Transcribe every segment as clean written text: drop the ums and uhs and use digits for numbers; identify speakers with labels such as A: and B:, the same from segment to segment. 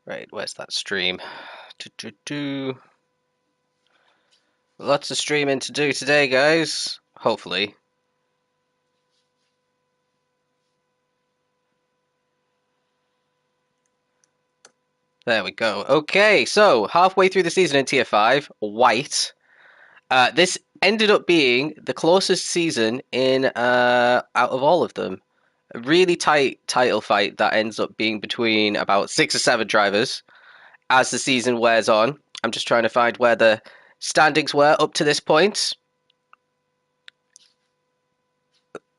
A: Right, where's that stream? Lots of streaming to do today, guys. Hopefully. There we go. Okay, so halfway through the season in Tier 5, white. This ended up being the closest season in out of all of them. A really tight title fight that ends up being between about 6 or 7 drivers as the season wears on. I'm just trying to find where the standings were up to this point.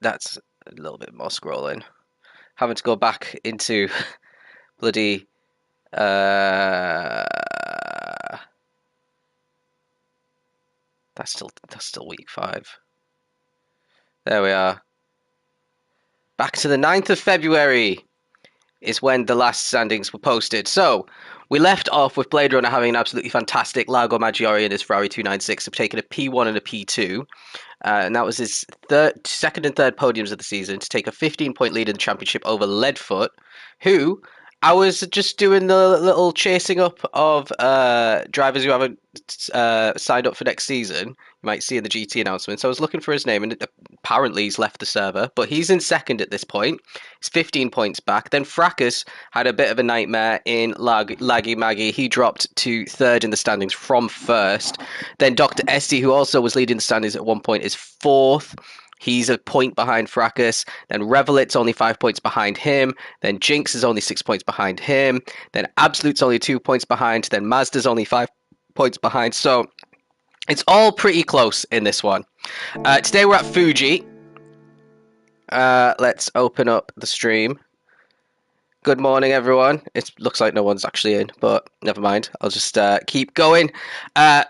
A: That's a little bit more scrolling. Having to go back into bloody that's still week 5. There we are. Back to the 9th of February is when the last standings were posted. So we left off with Blade Runner having an absolutely fantastic Largo Maggiore in his Ferrari 296, taking a P1 and a P2. And that was his second and third podiums of the season to take a 15-point lead in the championship over Leadfoot, who I was just doing the little chasing up of drivers who haven't signed up for next season. You might see in the GT announcement. So I was looking for his name, and apparently he's left the server. But he's in second at this point. He's 15 points back. Then Fracas had a bit of a nightmare in Laggy Maggie. He dropped to third in the standings from first. Then Dr. Esty, who also was leading the standings at one point, is fourth. He's a point behind Fracas. Then Revelit's only 5 points behind him. Then Jinx is only 6 points behind him. Then Absolute's only 2 points behind. Then Mazda's only 5 points behind. So it's all pretty close in this one. Today we're at Fuji. Let's open up the stream. Good morning, everyone. It looks like no one's actually in, but never mind. I'll just keep going.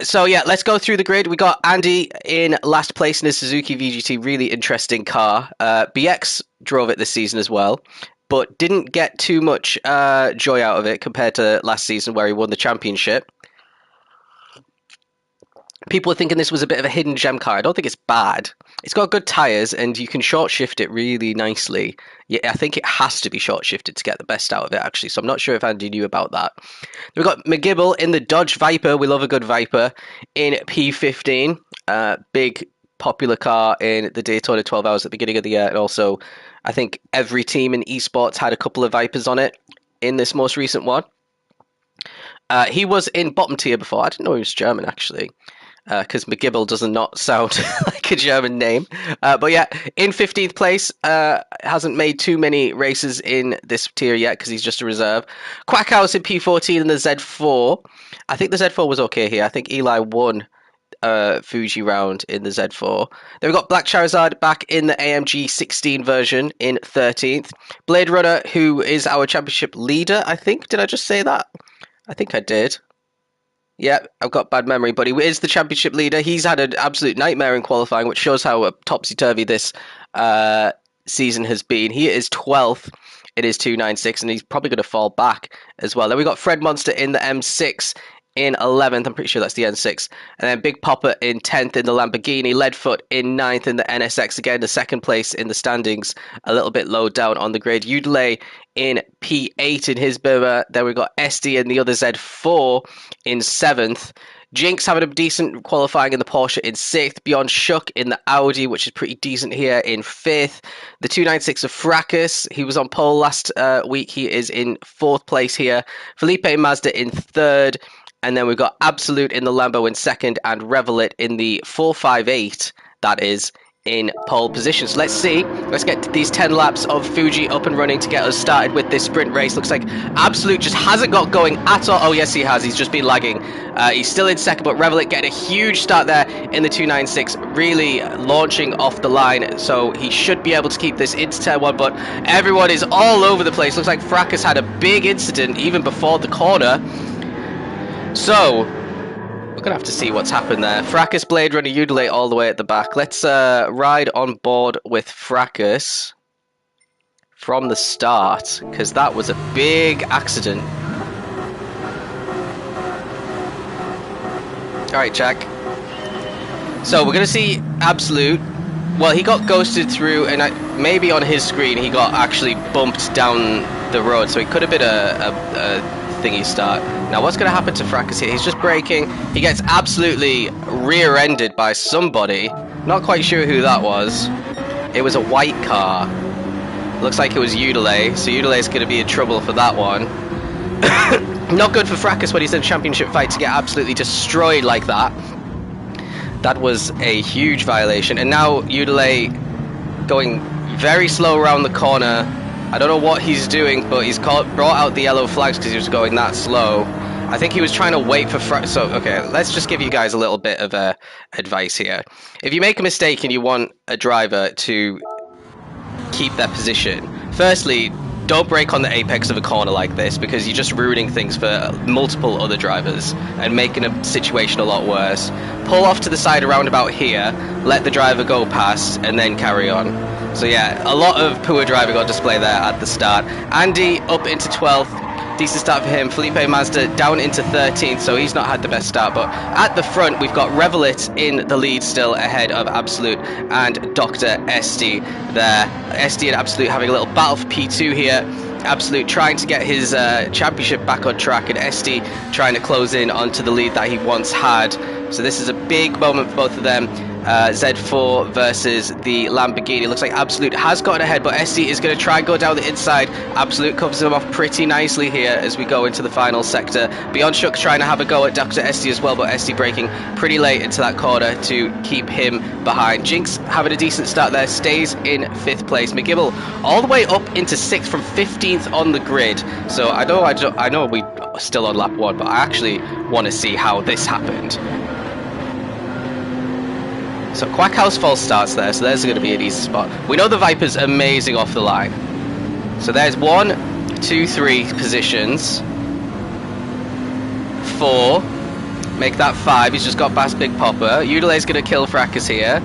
A: So yeah, let's go through the grid. We got Andy in last place in his Suzuki VGT. Really interesting car. BX drove it this season as well, but didn't get too much joy out of it compared to last season where he won the championship. People are thinking this was a bit of a hidden gem car. I don't think it's bad. It's got good tyres, and you can short shift it really nicely. Yeah, I think it has to be short shifted to get the best out of it, actually. So I'm not sure if Andy knew about that. We've got McGibble in the Dodge Viper. We love a good Viper in P15. Big popular car in the Daytona 12 Hours at the beginning of the year. And also, I think every team in eSports had a couple of Vipers on it in this most recent one. He was in bottom tier before. I didn't know he was German, actually. Because McGibble does not sound like a German name. But yeah, in 15th place, hasn't made too many races in this tier yet because he's just a reserve. Quackhouse in P14 and the Z4. I think the Z4 was okay here. I think Eli won Fuji round in the Z4. Then we've got Black Charizard back in the AMG 16 version in 13th. Blade Runner, who is our championship leader, I think. Did I just say that? I think I did. Yeah, I've got bad memory, but he is the championship leader. He's had an absolute nightmare in qualifying, which shows how topsy-turvy this season has been. He is 12th in his 296, and he's probably going to fall back as well. Then we got Fred Monster in the M6 in 11th. I'm pretty sure that's the N6. And then Big Popper in 10th in the Lamborghini. Leadfoot in 9th in the NSX. Again, the second place in the standings, a little bit low down on the grid. Udele in P8 in his Beamer. Then we've got SD and the other Z4 in 7th. Jinx having a decent qualifying in the Porsche in 6th. Beyond Shook in the Audi, which is pretty decent here, in 5th. The 296 of Fracas, he was on pole last week. He is in 4th place here. Felipe Mazda in 3rd. And then we've got Absolute in the Lambo in 2nd and Revelit in the 458, that is, in pole position. So let's see. Let's get these 10 laps of Fuji up and running to get us started with this sprint race. Looks like Absolute just hasn't got going at all. Oh, yes, he has. He's just been lagging. He's still in 2nd, but Revelit getting a huge start there in the 296, really launching off the line. So he should be able to keep this into turn 1, but everyone is all over the place. Looks like Fracas had a big incident even before the corner. So, we're going to have to see what's happened there. Fracas, Blade Runner, Udele all the way at the back. Let's ride on board with Fracas from the start, because that was a big accident. Alright, Jack. So, we're going to see Absolute. Well, he got ghosted through, and maybe on his screen he got actually bumped down the road, so it could have been a thingy start. Now what's going to happen to Fracas here? He's just braking. He gets absolutely rear-ended by somebody. Not quite sure who that was. It was a white car. Looks like it was Udele, so Udele's going to be in trouble for that one. Not good for Fracas when he's in a championship fight to get absolutely destroyed like that. That was a huge violation. And now Udele going very slow around the corner. I don't know what he's doing, but he's brought out the yellow flags because he was going that slow. I think he was trying to wait for So, okay, let's just give you guys a little bit of advice here. If you make a mistake and you want a driver to keep their position, firstly, don't brake on the apex of a corner like this, because you're just ruining things for multiple other drivers and making a situation a lot worse. Pull off to the side around about here, let the driver go past, and then carry on. So yeah, a lot of poor driving on display there at the start. Andy up into 12th. Decent start for him. Felipe Mazda down into 13th, so he's not had the best start. But at the front, we've got Revelit in the lead still, ahead of Absolute and Dr. SD there. SD and Absolute having a little battle for P2 here. Absolute trying to get his championship back on track, and SD trying to close in onto the lead that he once had. So this is a big moment for both of them. Z4 versus the Lamborghini. Looks like Absolute has gotten ahead, but SD is going to try and go down the inside. Absolute covers him off pretty nicely here as we go into the final sector. Beyond Shook's trying to have a go at Dr. SD as well, but SD braking pretty late into that corner to keep him behind. Jinx having a decent start there, stays in 5th place. McGibble all the way up into 6th from 15th on the grid. So I know we still on lap 1, but I actually want to see how this happened. So Quackhouse false starts there, so there's going to be an easy spot. We know the Viper's amazing off the line. So there's 1, 2, 3 positions. 4. Make that 5. He's just got past Big Popper. Udele's going to kill Fracas here.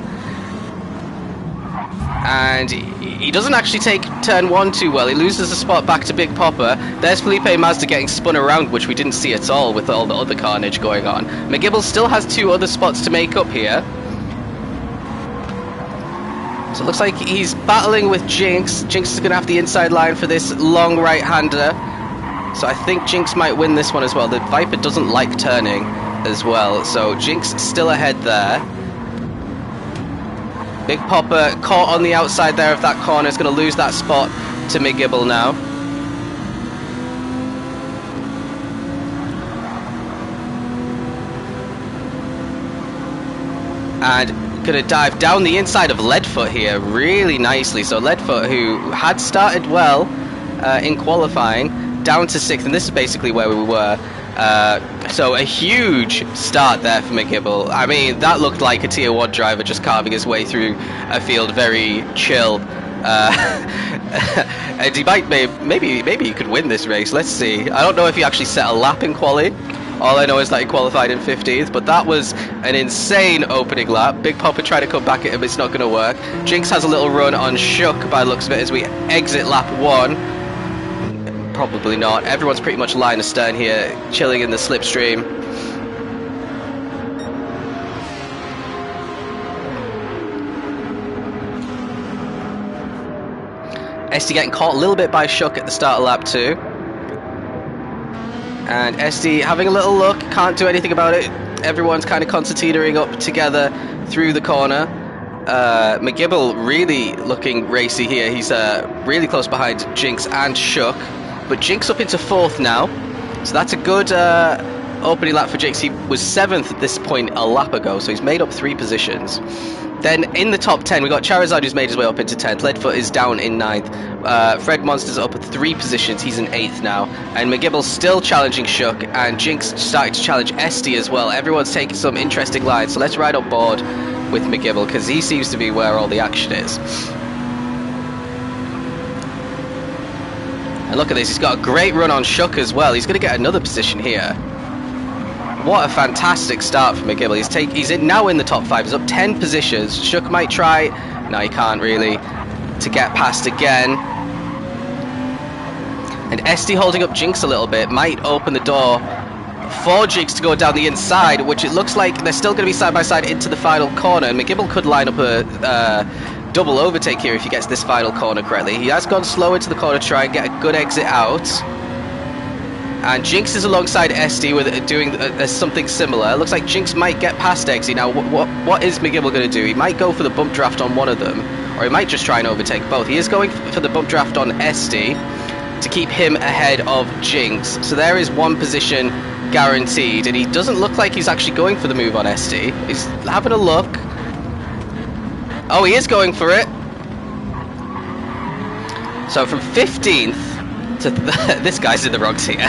A: And he doesn't actually take turn 1 too well. He loses a spot back to Big Popper. There's Felipe Mazda getting spun around, which we didn't see at all with all the other carnage going on. McGibble still has 2 other spots to make up here. So it looks like he's battling with Jinx. Jinx is going to have the inside line for this long right-hander. So I think Jinx might win this one as well. The Viper doesn't like turning as well. So Jinx still ahead there. Big Popper caught on the outside there of that corner. Is going to lose that spot to McGibble now. And going to dive down the inside of Leadfoot here really nicely. So Leadfoot, who had started well in qualifying, down to 6th, and this is basically where we were. So a huge start there for McGibble. I mean, that looked like a tier 1 driver just carving his way through a field very chill. And he might, maybe he could win this race. Let's see. I don't know if he actually set a lap in quali. All I know is that he qualified in 15th, but that was an insane opening lap. Big Popper trying to come back at him, it's not going to work. Jinx has a little run on Shook by the looks of it as we exit lap 1. Probably not. Everyone's pretty much line astern here, chilling in the slipstream. SD getting caught a little bit by Shook at the start of lap 2. And SD having a little look, can't do anything about it. Everyone's kind of concertinaing up together through the corner. McGibble really looking racy here. He's really close behind Jinx and Shook. But Jinx up into 4th now. So that's a good opening lap for Jinx. He was 7th at this point a lap ago, so he's made up 3 positions. Then in the top 10, we got Charizard, who's made his way up into 10th. Leadfoot is down in 9th. Fred Monster's up at 3 positions. He's in 8th now. And McGibble's still challenging Shook, and Jinx starting to challenge SD as well. Everyone's taking some interesting lines, so let's ride on board with McGibble, because he seems to be where all the action is. And look at this, he's got a great run on Shook as well. He's going to get another position here. What a fantastic start for McGibble. He's now in the top 5. He's up 10 positions. Shook might try. No, he can't really. To get past again. And SD holding up Jinx a little bit might open the door for Jinx to go down the inside, which it looks like they're still going to be side by side into the final corner. And McGibble could line up a double overtake here if he gets this final corner correctly. He has gone slow into the corner to try and get a good exit out. And Jinx is alongside SD with doing something similar. It looks like Jinx might get past Exy. Now, what is McGibble going to do? He might go for the bump draft on one of them, or he might just try and overtake both. He is going for the bump draft on SD to keep him ahead of Jinx. So there is one position guaranteed, and he doesn't look like he's actually going for the move on SD. He's having a look. Oh, he is going for it. So from 15th to this guy's in the wrong tier.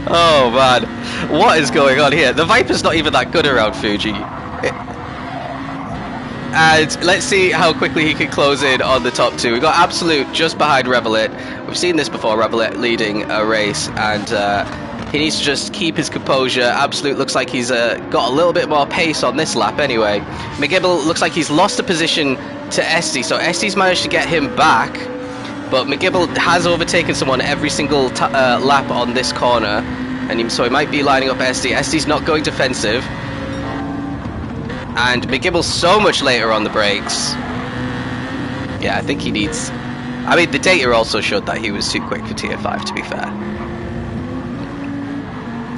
A: Oh man, what is going on here? The Viper's not even that good around Fuji. And let's see how quickly he can close in on the top two. We've got Absolute just behind Revelit. We've seen this before, Revelit leading a race, and he needs to just keep his composure. Absolute looks like he's got a little bit more pace on this lap anyway. McGibble looks like he's lost a position to SD, so SD's managed to get him back, but McGibble has overtaken someone every single lap on this corner, and so he might be lining up SD. SD's not going defensive, and McGibble's so much later on the brakes. Yeah, I think he needs... I mean, the data also showed that he was too quick for tier 5, to be fair.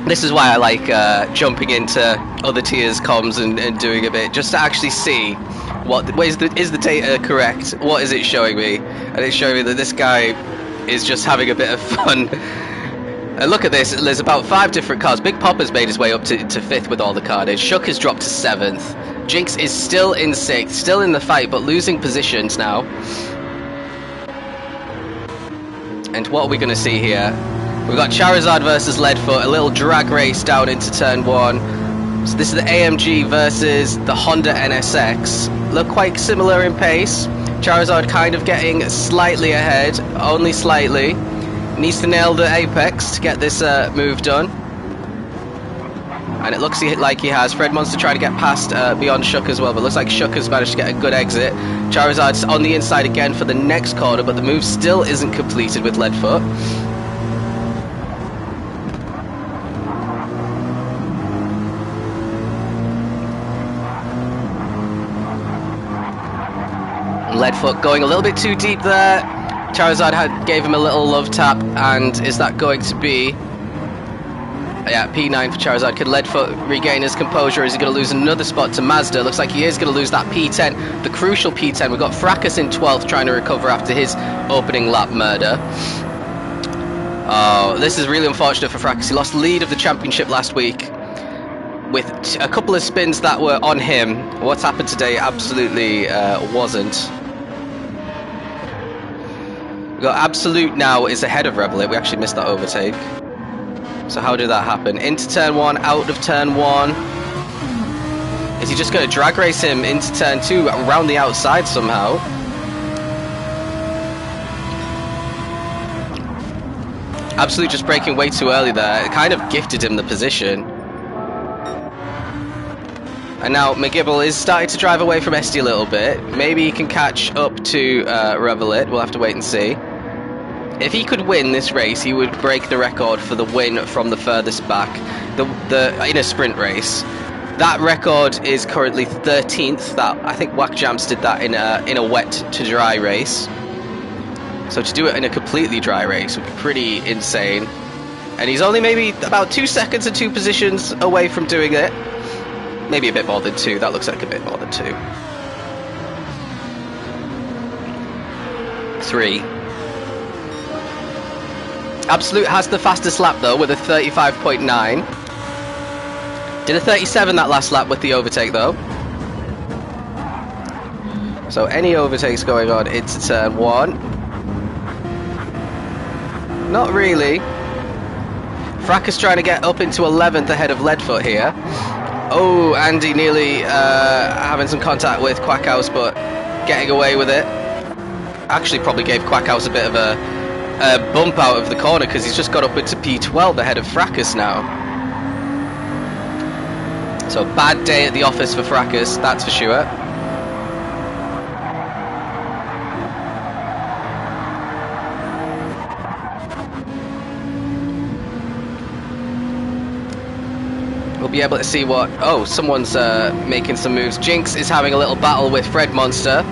A: This is why I like jumping into other tiers comms and doing a bit, just to actually see is the data correct? What is it showing me? And it's showing me that this guy is just having a bit of fun. And look at this, there's about 5 different cars. Big Popper's made his way up to 5th with all the carnage. Shook has dropped to 7th. Jinx is still in 6th, still in the fight, but losing positions now. And what are we going to see here? We've got Charizard versus Leadfoot, a little drag race down into turn 1. So this is the AMG versus the Honda NSX. Look quite similar in pace. Charizard kind of getting slightly ahead, only slightly. Needs to nail the apex to get this move done. And it looks like he has. Fred Monster trying to get past beyond Shook as well, but looks like Shook has managed to get a good exit. Charizard's on the inside again for the next corner, but the move still isn't completed with Leadfoot. Leadfoot going a little bit too deep there. Charizard gave him a little love tap, and is that going to be... Yeah, P9 for Charizard. Can Leadfoot regain his composure? Is he going to lose another spot to Mazda? Looks like he is going to lose that P10, the crucial P10. We've got Fracas in 12th trying to recover after his opening lap murder. Oh, this is really unfortunate for Fracas. He lost lead of the championship last week with a couple of spins that were on him. What's happened today absolutely wasn't. We've got Absolute now is ahead of Revelit. We actually missed that overtake. So how did that happen? Into turn 1, out of turn 1. Is he just going to drag race him into turn 2 around the outside somehow? Absolute just braking way too early there. It kind of gifted him the position. And now McGibble is starting to drive away from SD a little bit. Maybe he can catch up to Revelit. We'll have to wait and see. If he could win this race, he would break the record for the win from the furthest back in a sprint race. That record is currently 13th. That I think Whack Jams did that in a wet to dry race. So to do it in a completely dry race would be pretty insane. And he's only maybe about 2 seconds and 2 positions away from doing it. Maybe a bit more than 2. That looks like a bit more than 2. 3. Absolute has the fastest lap though with a 35.9. Did a 37 that last lap with the overtake though. So any overtakes going on into turn 1? Not really. Fracas trying to get up into 11th ahead of Leadfoot here. Oh, Andy nearly having some contact with Quackhouse, but getting away with it. Actually probably gave Quackhouse a bit of a bump out of the corner because he's just got up into P12 ahead of Fracas now. So bad day at the office for Fracas, that's for sure. We'll be able to see what... Oh, someone's making some moves. Jinx is having a little battle with Fred Monster.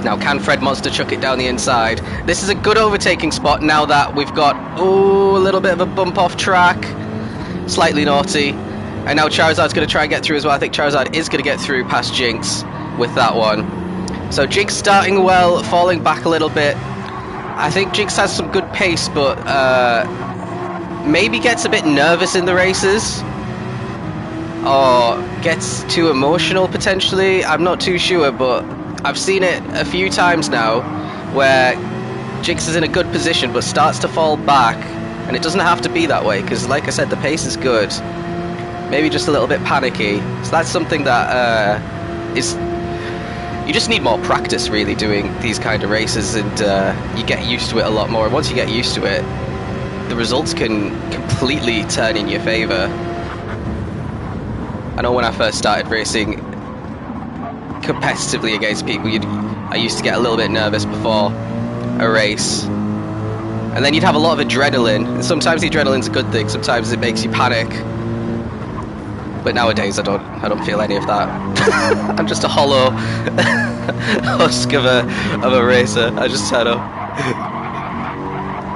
A: Now, can Fred Monster chuck it down the inside? This is a good overtaking spot now that we've got, a little bit of a bump off track. Slightly naughty. And now Charizard's going to try and get through as well. I think Charizard is going to get through past Jinx with that one. So Jinx starting well, falling back a little bit. I think Jinx has some good pace, but maybe gets a bit nervous in the races. Or gets too emotional potentially. I'm not too sure, but I've seen it a few times now where Jinx is in a good position but starts to fall back, and it doesn't have to be that way because, like I said, the pace is good. Maybe just a little bit panicky. So that's something that you just need more practice really doing these kind of races, and you get used to it a lot more. And once you get used to it, the results can completely turn in your favor. I know when I first started racing competitively against people, I used to get a little bit nervous before a race, and then you'd have a lot of adrenaline, and sometimes the adrenaline's a good thing, sometimes it makes you panic, but nowadays I don't feel any of that. I'm just a hollow husk of a racer. I just turn up.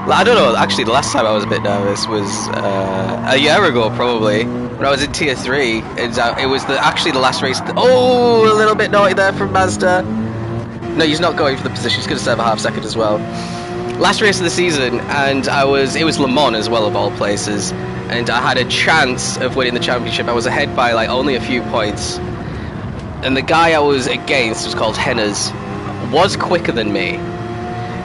A: I don't know, actually the last time I was a bit nervous was a year ago probably, when I was in tier 3. It was actually the last race. A little bit naughty there from Mazda. No, he's not going for the position, he's going to serve a half second as well. Last race of the season, and it was Le Mans as well, of all places, and I had a chance of winning the championship. I was ahead by like only a few points, and the guy I was against was called Hennes, was quicker than me.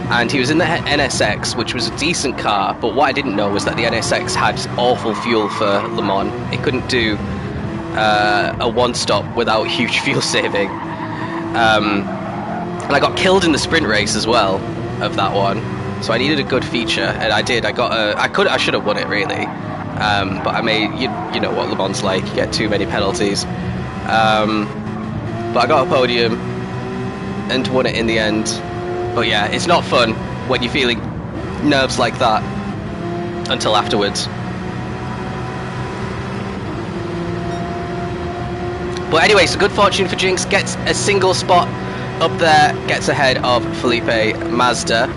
A: And he was in the NSX, which was a decent car, but what I didn't know was that the NSX had awful fuel for Le Mans. It couldn't do a one-stop without huge fuel saving. And I got killed in the sprint race as well of that one, so I needed a good feature, and I did. I should have won it really, but I made, you know what Le Mans like, you get too many penalties. But I got a podium and won it in the end. But yeah, it's not fun when you're feeling nerves like that until afterwards. But anyway, so good fortune for Jinx, gets a single spot up there, gets ahead of Felipe Mazda.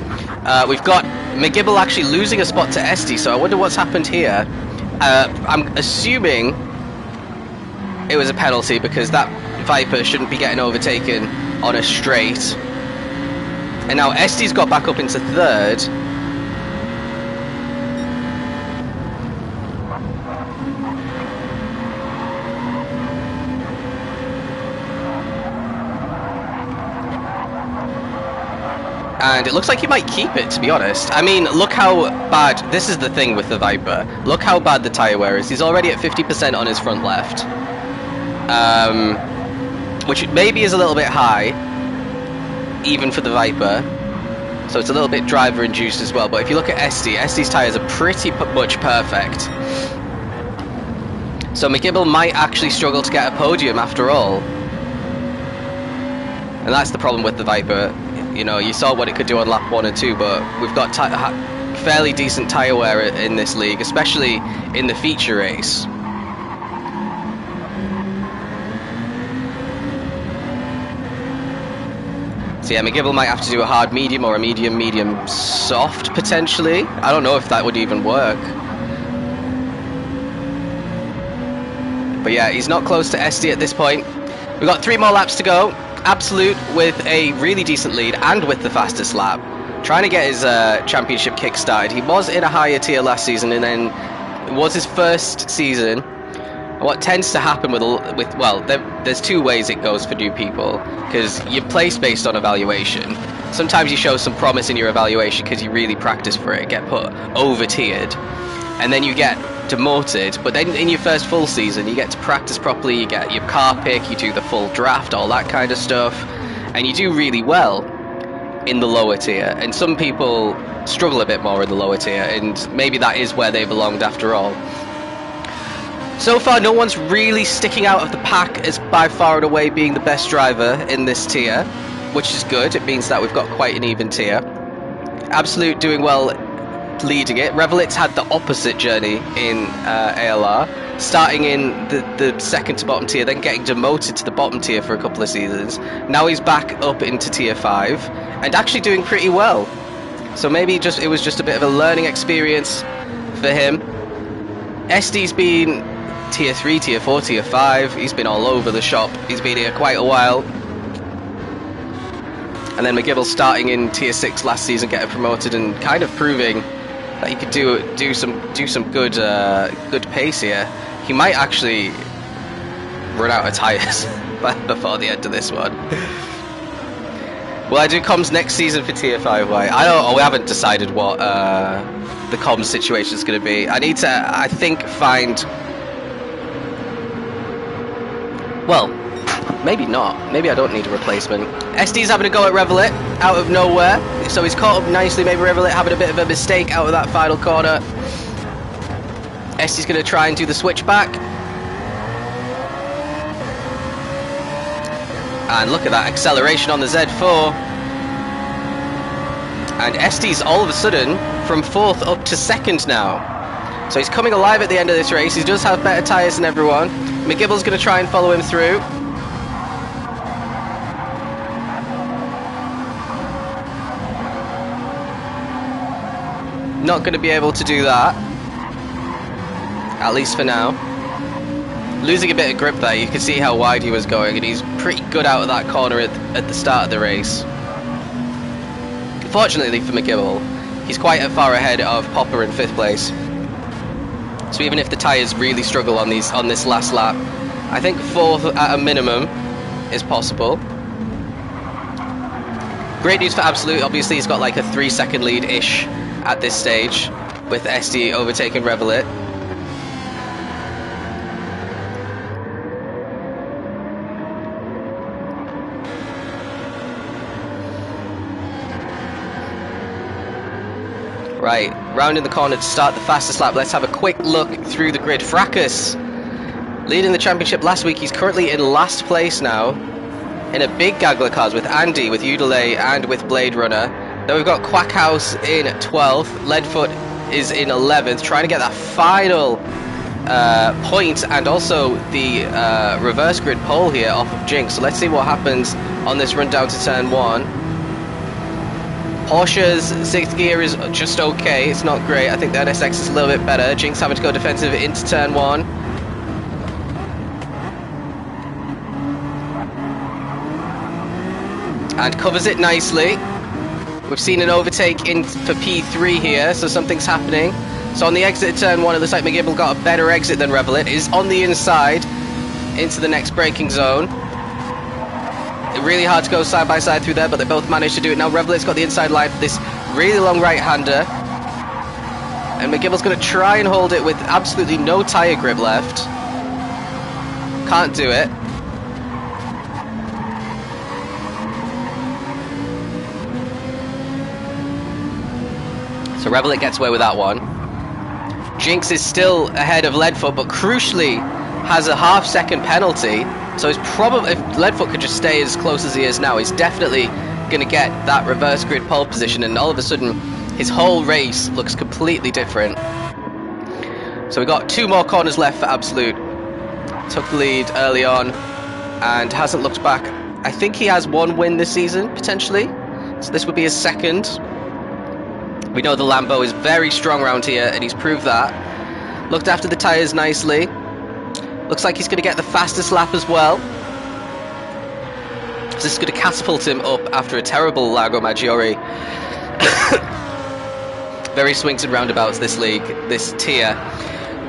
A: We've got McGibble actually losing a spot to Esty, so I wonder what's happened here. I'm assuming it was a penalty because that Viper shouldn't be getting overtaken on a straight. And now Esty's got back up into third. And it looks like he might keep it, to be honest. I mean, look how bad, this is the thing with the Viper. Look how bad the tyre wear is. He's already at 50% on his front left. Which maybe is a little bit high, even for the Viper, so it's a little bit driver induced as well. But if you look at Esty's tyres are pretty much perfect, so McGibble might actually struggle to get a podium after all, and that's the problem with the Viper. You know, you saw what it could do on lap 1 and 2, but we've got fairly decent tyre wear in this league, especially in the feature race. So yeah, McGibble might have to do a hard medium or a medium soft potentially. I don't know if that would even work. But yeah, he's not close to Esty at this point. We've got 3 more laps to go. Absolute with a really decent lead and with the fastest lap, trying to get his championship kick started. He was in a higher tier last season, and then it was his first season. What tends to happen there's 2 ways it goes for new people, because you place based on evaluation. Sometimes you show some promise in your evaluation because you really practice for it, get put over tiered, and then you get demoted. But then in your first full season, you get to practice properly, you get your car pick, you do the full draft, all that kind of stuff, and you do really well in the lower tier. And some people struggle a bit more in the lower tier, and maybe that is where they belonged after all. So far, no one's really sticking out of the pack as by far and away being the best driver in this tier, which is good. It means that we've got quite an even tier. Absolute doing well leading it. Revelit's had the opposite journey in ALR. starting in the second to bottom tier, then getting demoted to the bottom tier for a couple of seasons. Now he's back up into tier 5 and actually doing pretty well. So maybe it was just a bit of a learning experience for him. SD's been tier 3, tier 4, tier 5. He's been all over the shop. He's been here quite a while. And then McGibble starting in tier 6 last season, getting promoted and kind of proving that he could do some good pace here. He might actually run out of tyres before the end of this one. Will I do comms next season for tier 5? Why? We haven't decided what the comms situation is going to be. I need to, I think, find. Well, maybe not. Maybe I don't need a replacement. SD's having a go at Reveille out of nowhere, so he's caught up nicely. Maybe Reveille having a bit of a mistake out of that final corner. SD's going to try and do the switchback. And look at that acceleration on the Z4. And SD's all of a sudden from 4th up to 2nd now. So he's coming alive at the end of this race. He does have better tyres than everyone. McGibble's going to try and follow him through. Not going to be able to do that. At least for now. Losing a bit of grip there. You can see how wide he was going, and he's pretty good out of that corner at the start of the race. Fortunately for McGibble, he's quite far ahead of Popper in 5th place. So even if the tyres really struggle on this last lap, I think 4th at a minimum is possible. Great news for Absolute. Obviously, he's got like a 3-second lead-ish at this stage, with SD overtaking Reveille. Right, rounding the corner to start the fastest lap. Let's have a quick look through the grid. Fracas leading the championship last week. He's currently in last place now in a big gaggle of cars with Andy, with Udele and with Blade Runner. Then we've got Quackhouse in 12th. Leadfoot is in 11th, trying to get that final point and also the reverse grid pole here off of Jinx. So let's see what happens on this run down to turn 1. Porsche's 6th gear is just okay, it's not great. I think the NSX is a little bit better. Jinx having to go defensive into turn 1. And covers it nicely. We've seen an overtake in for P3 here, so something's happening. So on the exit of turn 1, it looks like McGibble got a better exit than Reveille. Is on the inside into the next braking zone. Really hard to go side by side through there, but they both managed to do it. Now Reveille's got the inside line for this really long right-hander. And McGibble's going to try and hold it with absolutely no tyre grip left. Can't do it. So Reveille gets away with that one. Jinx is still ahead of Leadfoot, but crucially has a half-second penalty. So it's probably, if Leadfoot could just stay as close as he is now, he's definitely going to get that reverse grid pole position, and all of a sudden his whole race looks completely different. So we've got 2 more corners left for Absolute. Took the lead early on and hasn't looked back. I think he has 1 win this season, potentially. So this would be his 2nd. We know the Lambo is very strong around here, and he's proved that. Looked after the tyres nicely. Looks like he's going to get the fastest lap as well. So this is going to catapult him up after a terrible Lago Maggiore. Very swings and roundabouts this league, this tier.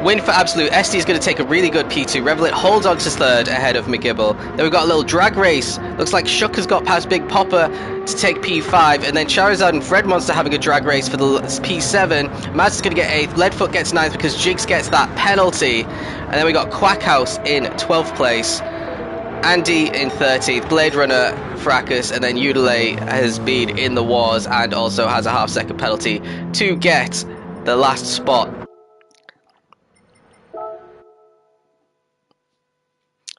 A: Win for Absolute. SD is going to take a really good P2. Reveille holds on to 3rd ahead of McGibble. Then we've got a little drag race. Looks like Shuck has got past Big Popper to take P5. And then Charizard and Fred Monster having a drag race for the P7. Mazda's going to get 8th. Leadfoot gets 9th because Jinx gets that penalty. And then we got Quackhouse in 12th place. Andy in 13th. Blade Runner, Fracas, and then Udele has been in the wars and also has a half-second penalty to get the last spot.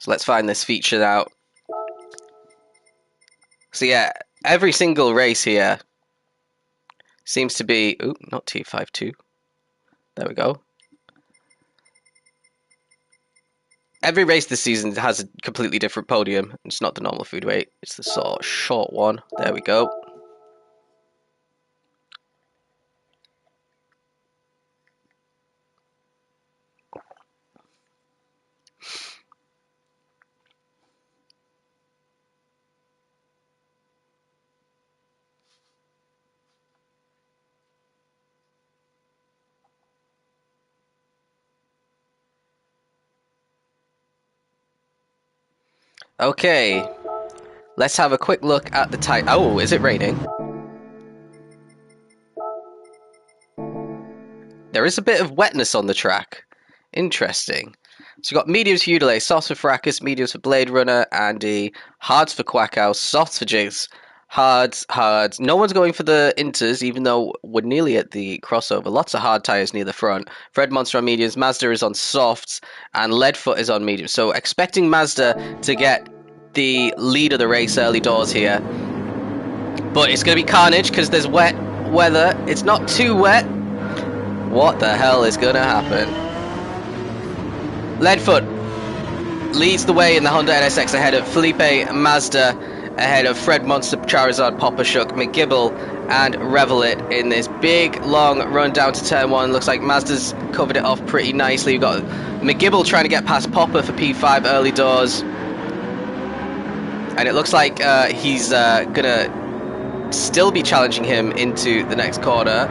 A: So let's find this feature now. So yeah, every single race here seems to be... Ooh, not T52. There we go. Every race this season has a completely different podium. It's not the normal food weight. It's the sort of short one. There we go. Okay, let's have a quick look at the type. Oh, is it raining? There is a bit of wetness on the track. Interesting. So you've got mediums for Udale, softs for Fracas, mediums for Blade Runner, Andy, hards for Quackhouse, softs for Jigs, hards. No one's going for the inters, even though we're nearly at the crossover. Lots of hard tyres near the front. Fred Monster on mediums, Mazda is on softs, and Leadfoot is on mediums. So expecting Mazda to get the lead of the race early doors here. But it's going to be carnage because there's wet weather. It's not too wet. What the hell is going to happen? Leadfoot leads the way in the Honda NSX ahead of Felipe Mazda, ahead of Fred Monster, Charizard, Popper Shook, McGibble, and Revelit in this big, long run down to turn one. Looks like Mazda's covered it off pretty nicely. We've got McGibble trying to get past Popper for P5 early doors. And it looks like he's going to still be challenging him into the next corner.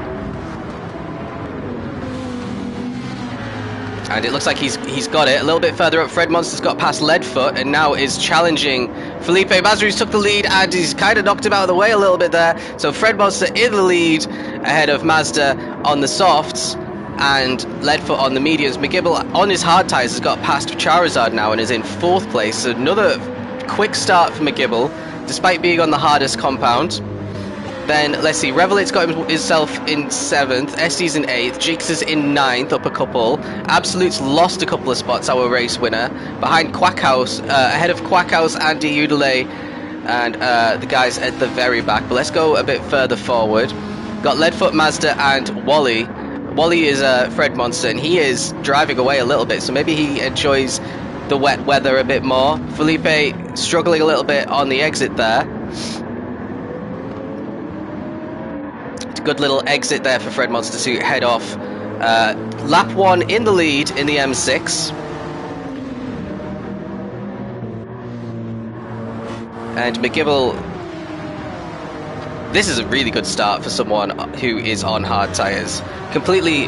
A: And it looks like he's got it. A little bit further up, Fred Monster's got past Leadfoot and now is challenging Felipe Mazda, who's took the lead, and he's kind of knocked him out of the way a little bit there. So Fred Monster in the lead ahead of Mazda on the softs and Leadfoot on the mediums. McGibble on his hard tyres has got past Charizard now and is in 4th place. So another quick start for McGibble, despite being on the hardest compound. Then, let's see, Revelit's got himself in 7th, SD's in 8th, Jinx is in 9th, up a couple. Absolute's lost a couple of spots, our race winner. Behind Quackhouse, ahead of Quackhouse, Andy Udale, and the guys at the very back. But let's go a bit further forward. Got Leadfoot, Mazda, and Wally. Wally is Fred Monster, and he is driving away a little bit, so maybe he enjoys the wet weather a bit more. Felipe struggling a little bit on the exit there. Good little exit there for Fred Monster to head off. Lap 1 in the lead in the M6. And McGibble, this is a really good start for someone who is on hard tyres. Completely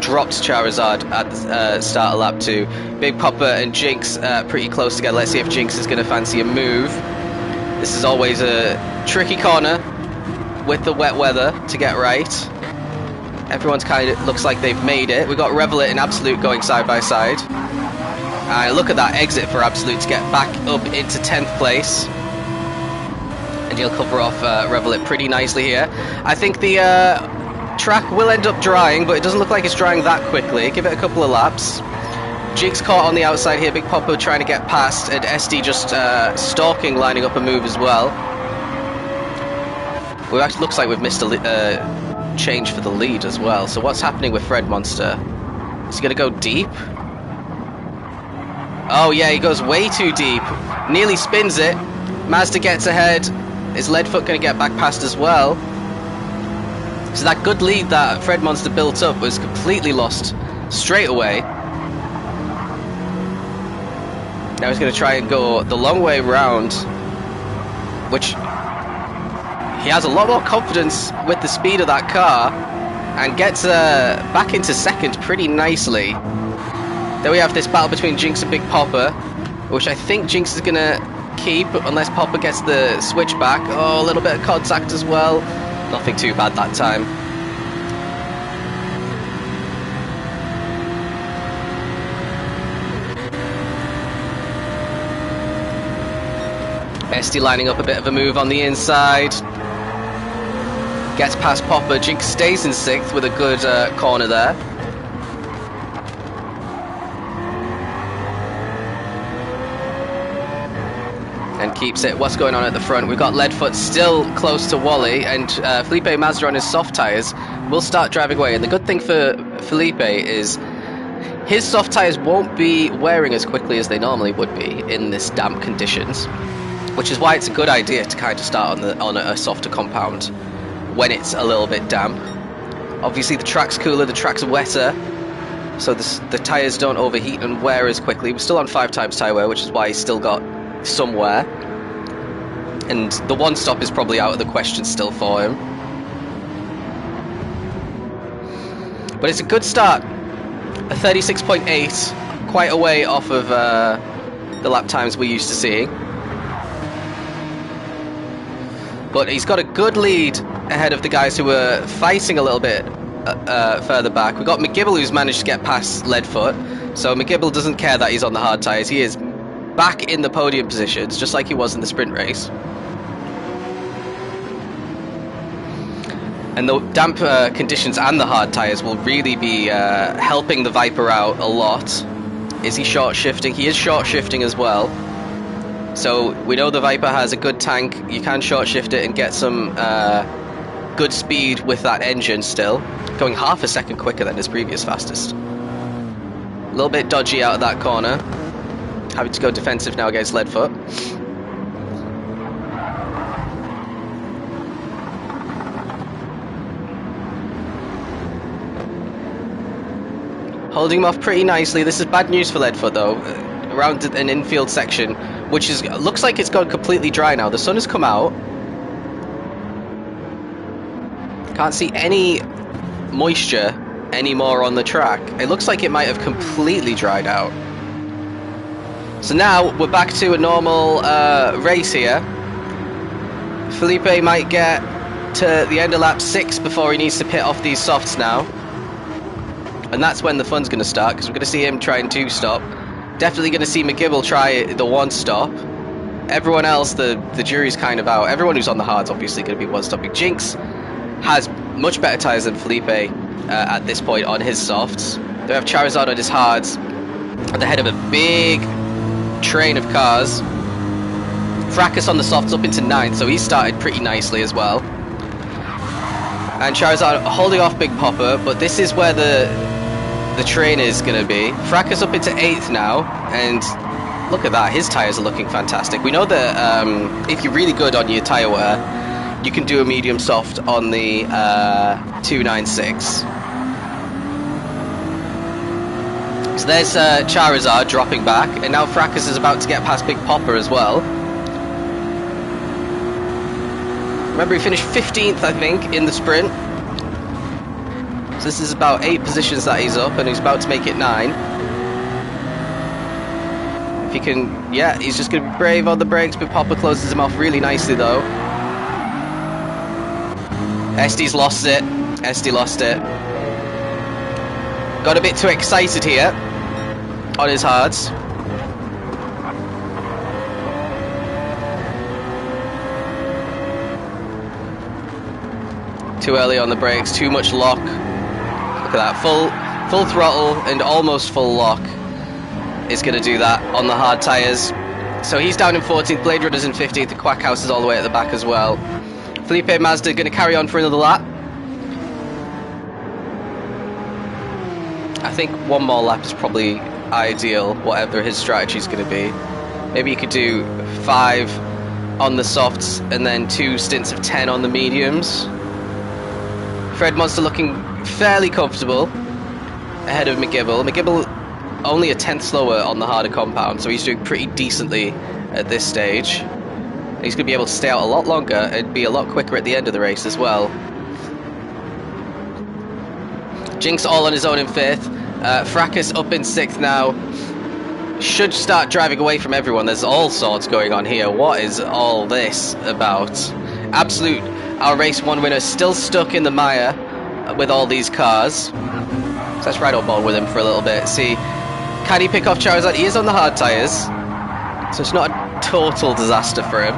A: dropped Charizard at the start of lap 2. Big Popper and Jinx pretty close together. Let's see if Jinx is going to fancy a move. This is always a tricky corner with the wet weather to get right. Everyone's kind of looks like they've made it. We've got Revelit and Absolute going side by side. And look at that exit for Absolute to get back up into 10th place. And he'll cover off Revelit pretty nicely here. I think the track will end up drying, but it doesn't look like it's drying that quickly. Give it a couple of laps. Jinx caught on the outside here. Big Popper trying to get past, and SD just stalking, lining up a move as well. It actually looks like we've missed a change for the lead as well. So what's happening with Fred Monster? Is he going to go deep? Oh yeah, he goes way too deep. Nearly spins it. Mazda gets ahead. Is Leadfoot going to get back past as well? So that good lead that Fred Monster built up was completely lost straight away. Now he's going to try and go the long way round, which he has a lot more confidence with the speed of that car and gets back into 2nd pretty nicely. Then we have this battle between Jinx and Big Popper, which I think Jinx is going to keep unless Popper gets the switch back. Oh, a little bit of contact as well. Nothing too bad that time. SD lining up a bit of a move on the inside. Gets past Popper. Jinx stays in 6th with a good corner there. And keeps it. What's going on at the front? We've got Leadfoot still close to Wally, and Felipe Mazda on his soft tyres will start driving away. And the good thing for Felipe is His soft tyres won't be wearing as quickly as they normally would be in this damp conditions, which is why it's a good idea to kind of start on a softer compound when it's a little bit damp. Obviously the track's cooler, the track's wetter, so the tyres don't overheat and wear as quickly. We're still on 5 times tyre wear, which is why he's still got some wear. And the one stop is probably out of the question still for him. But it's a good start. A 36.8, quite a way off of the lap times we're used to seeing. But he's got a good lead ahead of the guys who were fighting a little bit further back. We've got McGibble who's managed to get past Leadfoot. So McGibble doesn't care that he's on the hard tyres. He is back in the podium positions, just like he was in the sprint race. And the damp conditions and the hard tyres will really be helping the Viper out a lot. Is he short shifting? He is short shifting as well. So we know the Viper has a good tank. You can short shift it and get some good speed with that engine still. Going half a second quicker than his previous fastest. A little bit dodgy out of that corner. Having to go defensive now against Leadfoot. Holding him off pretty nicely. This is bad news for Leadfoot though. Around an infield section, which looks like it's gone completely dry now. The sun has come out. Can't see any moisture anymore on the track. It looks like it might have completely dried out. So now we're back to a normal race here. Felipe might get to the end of lap 6 before he needs to pit off these softs now. And that's when the fun's going to start, because we're going to see him try and 2-stop. Definitely going to see McGibble try the 1-stop. Everyone else, the jury's kind of out. Everyone who's on the hards obviously going to be 1-stopping. Jinx has much better tyres than Felipe at this point on his softs. They have Charizard on his hards at the head of a big train of cars. Fracas on the softs up into 9th, so he started pretty nicely as well. And Charizard holding off Big Popper, but this is where the train is going to be. Fracas up into 8th now, and look at that, his tyres are looking fantastic. We know that if you're really good on your tyre wear, you can do a medium soft on the 296. So there's Charizard dropping back, and now Fracas is about to get past Big Popper as well. Remember, he finished 15th, I think, in the sprint. So this is about 8 positions that he's up, and he's about to make it 9. If he can, yeah, he's just going to be brave on the brakes, but Popper closes him off really nicely, though. SD's lost it. SD lost it. Got a bit too excited here on his hards. Too early on the brakes, too much lock. Look at that, full throttle and almost full lock is going to do that on the hard tyres. So he's down in 14th, Blade Runner's in 15th, the Quack House is all the way at the back as well. Felipe Mazda going to carry on for another lap. I think one more lap is probably ideal, whatever his strategy is going to be. Maybe you could do 5 on the softs and then 2 stints of 10 on the mediums. Fred Monster looking fairly comfortable ahead of McGibble. McGibble only a 10th slower on the harder compound, so he's doing pretty decently at this stage. He's going to be able to stay out a lot longer and be a lot quicker at the end of the race as well. Jinx all on his own in 5th. Fracas up in 6th now. Should start driving away from everyone. There's all sorts going on here. What is all this about? Absolute, our race 1 winner, still stuck in the mire with all these cars. So let's ride on board with him for a little bit. See, can he pick off Charizard? He is on the hard tyres, so it's not a total disaster for him.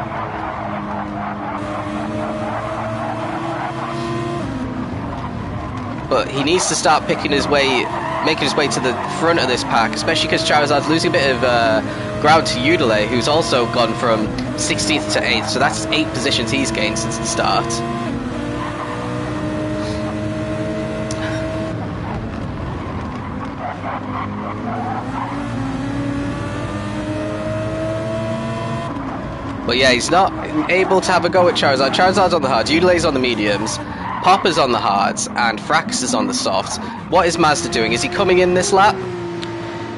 A: But he needs to start picking his way, making his way to the front of this pack, especially because Charizard's losing a bit of ground to Udale, who's also gone from 16th to 8th, so that's 8 positions he's gained since the start. But yeah, he's not able to have a go at Charizard. Charizard's on the hards, Udilay's on the mediums, Popper's on the hards, and Frax is on the softs. What is Mazda doing? Is he coming in this lap?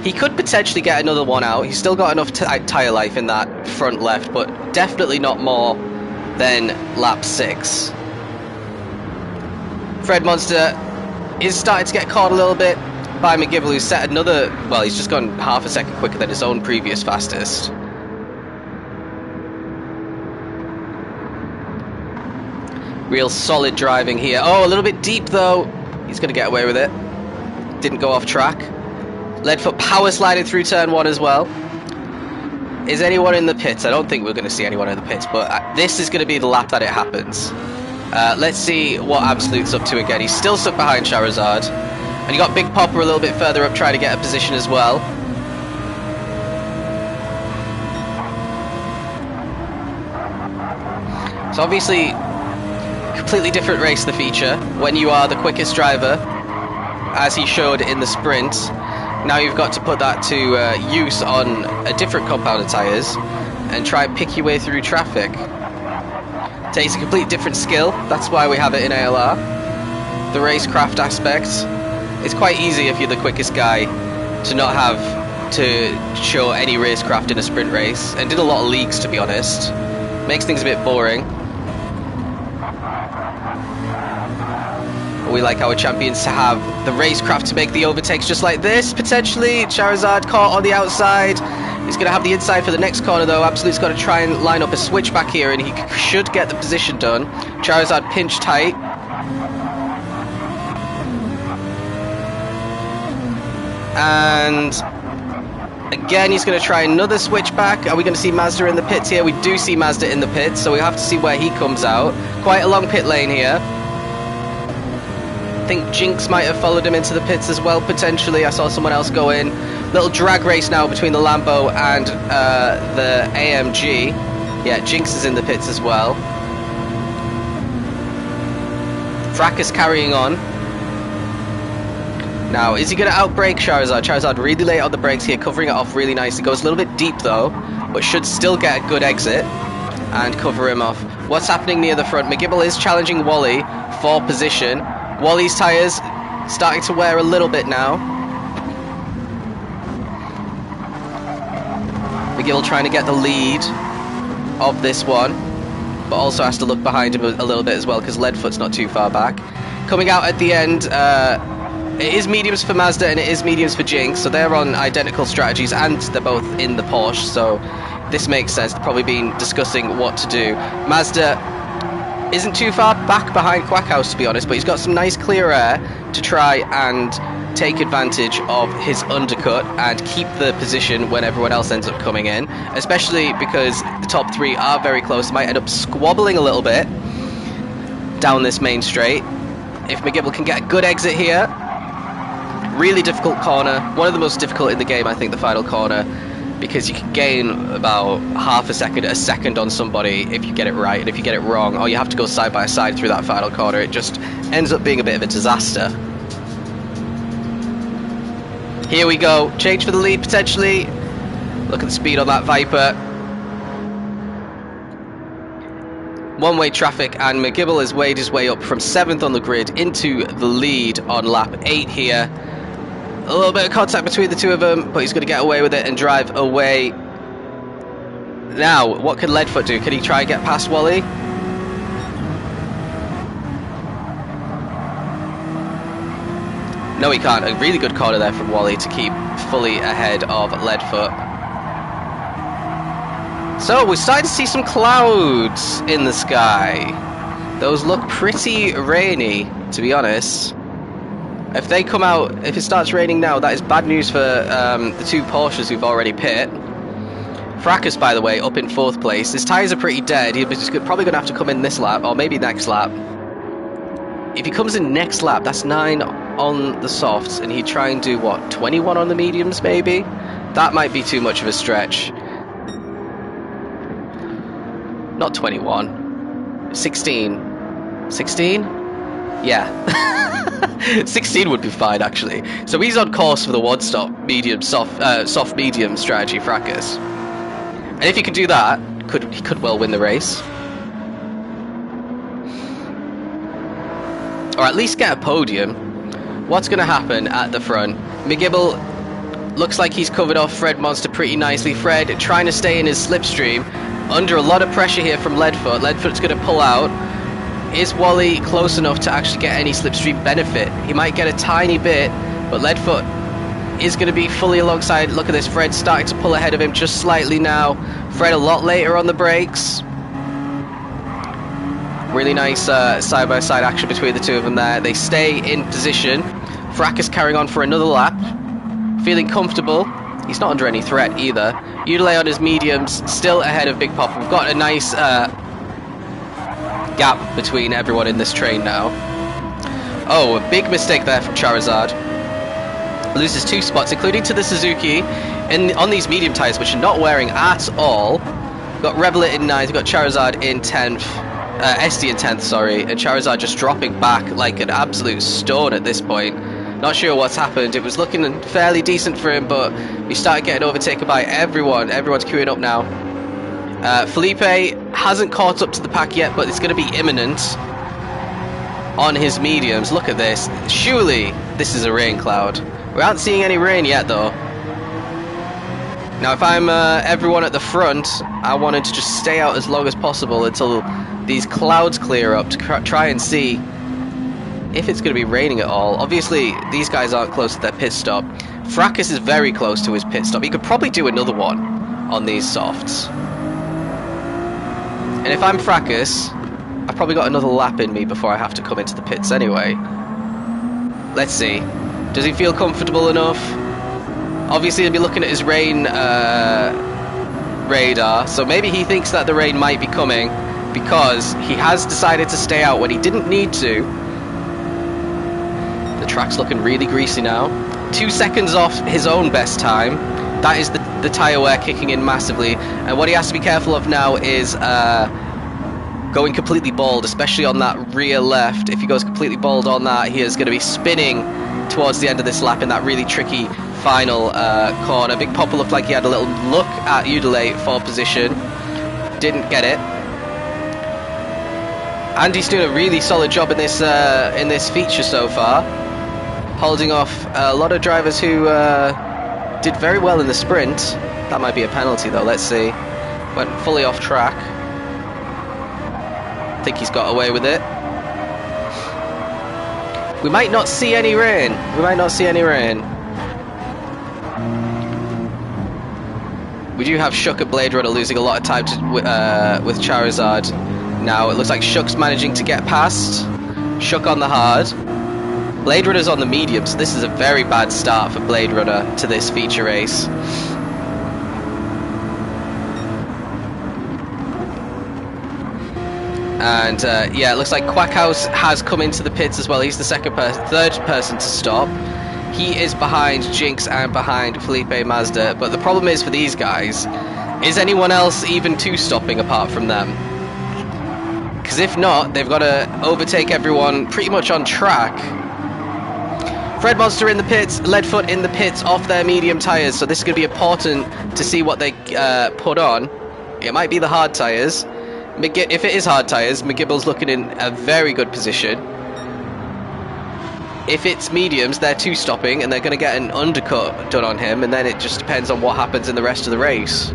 A: He could potentially get another one out. He's still got enough tyre life in that front left, but definitely not more than lap 6. Fred Monster is starting to get caught a little bit by McGibble, who's set another... Well, he's just gone half a second quicker than his own previous fastest. Real solid driving here. Oh, a little bit deep though. He's going to get away with it. Didn't go off track. Leadfoot power sliding through turn 1 as well. Is anyone in the pits? I don't think we're going to see anyone in the pits, but this is going to be the lap that it happens. Let's see what Absolute's up to again. He's still stuck behind Charizard. And you got Big Popper a little bit further up trying to get a position as well. So obviously, completely different race, the feature. When you are the quickest driver, as he showed in the sprint, now you've got to put that to use on a different compound of tyres and try and pick your way through traffic. Takes a complete different skill, that's why we have it in ALR. The racecraft aspect. It's quite easy if you're the quickest guy to not have to show any racecraft in a sprint race, and did a lot of leagues to be honest. Makes things a bit boring. We like our champions to have the racecraft to make the overtakes just like this, potentially. Charizard caught on the outside. He's going to have the inside for the next corner though. Absolute's got to try and line up a switch back here, and he should get the position done. Charizard pinched tight. And again, he's going to try another switch back. Are we going to see Mazda in the pits here? We do see Mazda in the pits, so we have to see where he comes out. Quite a long pit lane here. I think Jinx might have followed him into the pits as well, potentially. I saw someone else go in. Little drag race now between the Lambo and the AMG. Yeah, Jinx is in the pits as well. Fracas carrying on. Now, is he going to outbrake Charizard? Charizard really late on the brakes here, covering it off really nicely. Goes a little bit deep though, but should still get a good exit and cover him off. What's happening near the front? McGibble is challenging Wally for position. Wally's tyres starting to wear a little bit now. McGibble trying to get the lead of this one, but also has to look behind him a little bit as well because Leadfoot's not too far back. Coming out at the end, it is mediums for Mazda and it is mediums for Jinx, so they're on identical strategies and they're both in the Porsche, so this makes sense. They've probably been discussing what to do. Mazda isn't too far back behind Quackhouse to be honest, but he's got some nice clear air to try and take advantage of his undercut and keep the position when everyone else ends up coming in, especially because the top 3 are very close. They might end up squabbling a little bit down this main straight. If McGibble can get a good exit here. Really difficult corner, one of the most difficult in the game I think, the final corner, because you can gain about half a second on somebody if you get it right, and if you get it wrong, or you have to go side by side through that final corner, it just ends up being a bit of a disaster. Here we go, change for the lead potentially. Look at the speed on that Viper. One-way traffic, and McGibble has weighed his way up from 7th on the grid into the lead on lap 8 here. A little bit of contact between the two of them, but he's going to get away with it and drive away. Now, what can Leadfoot do? Can he try and get past Wally? No, he can't. A really good corner there from Wally to keep fully ahead of Leadfoot. So, we're starting to see some clouds in the sky. Those look pretty rainy, to be honest. If they come out, if it starts raining now, that is bad news for the 2 Porsches who've already pit. Fracas, by the way, up in 4th place. His tyres are pretty dead. He's probably going to have to come in this lap, or maybe next lap. If he comes in next lap, that's 9 on the softs, and he'd try and do, what, 21 on the mediums, maybe? That might be too much of a stretch. Not 21. 16. 16? Yeah. 16 would be fine, actually. So he's on course for the one-stop medium, soft medium strategy, Fracas. And if he can do that, could he could well win the race. Or at least get a podium. What's going to happen at the front? McGibble looks like he's covered off Fred Monster pretty nicely. Fred trying to stay in his slipstream. Under a lot of pressure here from Leadfoot. Leadfoot's going to pull out. Is Wally close enough to actually get any slipstream benefit? He might get a tiny bit, but Leadfoot is going to be fully alongside. Look at this, Fred starting to pull ahead of him just slightly now. Fred a lot later on the brakes. Really nice side-by-side action between the two of them there. They stay in position. Fracas carrying on for another lap. Feeling comfortable. He's not under any threat either. Udele on his mediums, still ahead of Big Pop. We've got a nice gap between everyone in this train now. Oh, a big mistake there from Charizard. Loses 2 spots, including to the Suzuki on these medium tyres, which are not wearing at all. Got Revelet in 9th, got Charizard in 10th. SD in 10th, sorry, and Charizard just dropping back like an absolute stone at this point. Not sure what's happened. It was looking fairly decent for him, but he started getting overtaken by everyone. Everyone's queuing up now. Felipe hasn't caught up to the pack yet, but it's going to be imminent on his mediums. Look at this. Surely this is a rain cloud. We aren't seeing any rain yet, though. Now, if I'm everyone at the front, I wanted to just stay out as long as possible until these clouds clear up to try and see if it's going to be raining at all. Obviously, these guys aren't close to their pit stop. Fracas is very close to his pit stop. He could probably do another one on these softs. And if I'm Fracas, I've probably got another lap in me before I have to come into the pits anyway. Let's see. Does he feel comfortable enough? Obviously, he'll be looking at his rain radar, so maybe he thinks that the rain might be coming because he has decided to stay out when he didn't need to. The track's looking really greasy now. 2 seconds off his own best time. That is the tyre wear kicking in massively, and what he has to be careful of now is going completely bald, especially on that rear left. If he goes completely bald on that, he is going to be spinning towards the end of this lap in that really tricky final corner. Big Popper looked like he had a little look at Udele for position. Didn't get it. Andy's doing a really solid job in this feature so far, holding off a lot of drivers who did very well in the sprint. That might be a penalty though, let's see. Went fully off track. I think he's got away with it. We might not see any rain. We might not see any rain. We do have Shook at Blade Runner losing a lot of time with Charizard. Now it looks like Shook's managing to get past. Shook on the hard. Blade Runner's on the medium, so this is a very bad start for Blade Runner to this feature race. And yeah, it looks like Quackhouse has come into the pits as well. He's the third person to stop. He is behind Jinx and behind Felipe Mazda, but the problem is for these guys, is anyone else even stopping apart from them? Because if not, they've got to overtake everyone pretty much on track. Fred Monster in the pits, Leadfoot in the pits off their medium tyres, so this is going to be important to see what they put on. It might be the hard tyres. If it is hard tyres, McGibble's looking in a very good position. If it's mediums, they're stopping, and they're going to get an undercut done on him, and then it just depends on what happens in the rest of the race.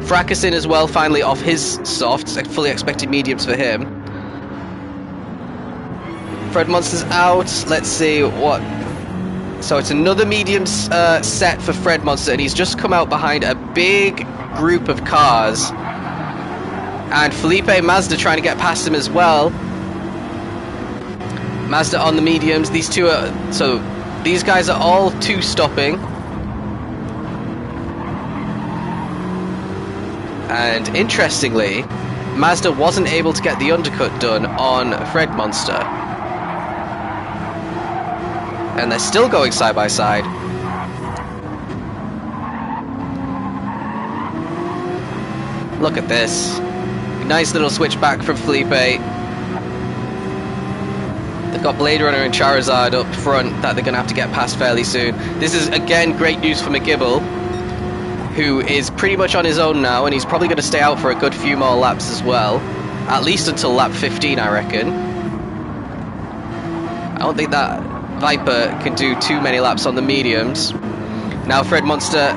A: Fracas in as well, finally off his softs. I fully expected mediums for him. Fred Monster's out. Let's see what... So it's another medium set for Fred Monster, and he's just come out behind a big group of cars. And Felipe Mazda trying to get past him as well. Mazda on the mediums. These two are... So these guys are all stopping. And interestingly, Mazda wasn't able to get the undercut done on Fred Monster. And they're still going side by side. Look at this. Nice little switch back from Felipe. They've got Blade Runner and Charizard up front that they're going to have to get past fairly soon. This is, again, great news for McGibble, who is pretty much on his own now, and he's probably going to stay out for a good few more laps as well. At least until lap 15, I reckon. I don't think that Viper can do too many laps on the mediums. Now Fred Monster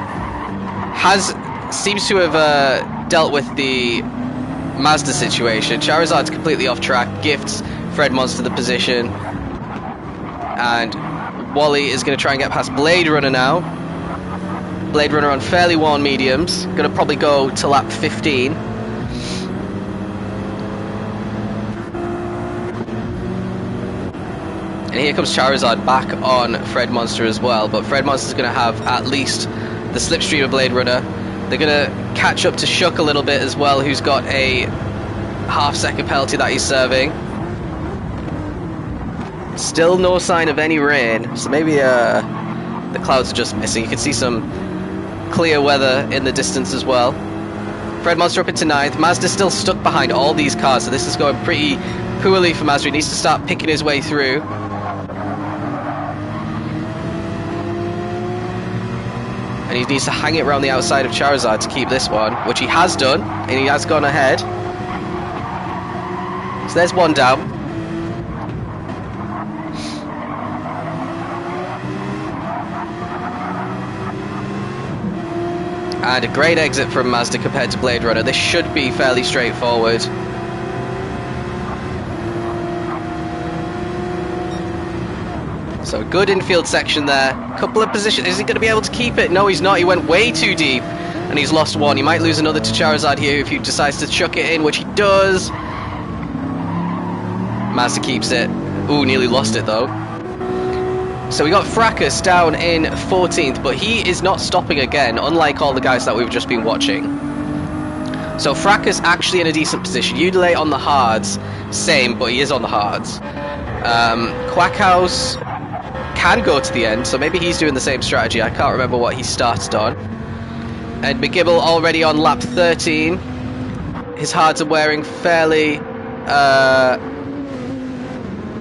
A: seems to have dealt with the Mazda situation. Charizard's completely off track, gifts Fred Monster the position, and Wally is going to try and get past Blade Runner now. Blade Runner on fairly worn mediums, going to probably go to lap 15. And here comes Charizard back on Fred Monster as well, but Fred Monster's going to have at least the slipstream of Blade Runner. They're going to catch up to Shuck a little bit as well, who's got a half-second penalty that he's serving. Still no sign of any rain, so maybe the clouds are just missing. You can see some clear weather in the distance as well. Fred Monster up into 9th. Mazda's still stuck behind all these cars, so this is going pretty poorly for Mazda. He needs to start picking his way through. And he needs to hang it around the outside of Charizard to keep this one, which he has done, and he has gone ahead. So there's one down. And a great exit from Mazda compared to Blade Runner. This should be fairly straightforward. So good infield section there. Couple of positions. Is he going to be able to keep it? No, he's not. He went way too deep and he's lost one. He might lose another to Charizard here if he decides to chuck it in, which he does. Mazda keeps it. Ooh, nearly lost it though. So we got Fracas down in 14th, but he is not stopping again, unlike all the guys that we've just been watching. So Fracas actually in a decent position. Udalate on the hards, same, but he is on the hards. Quackhouse can go to the end, so maybe he's doing the same strategy. I can't remember what he started on. And McGibble already on lap 13. His hards are wearing fairly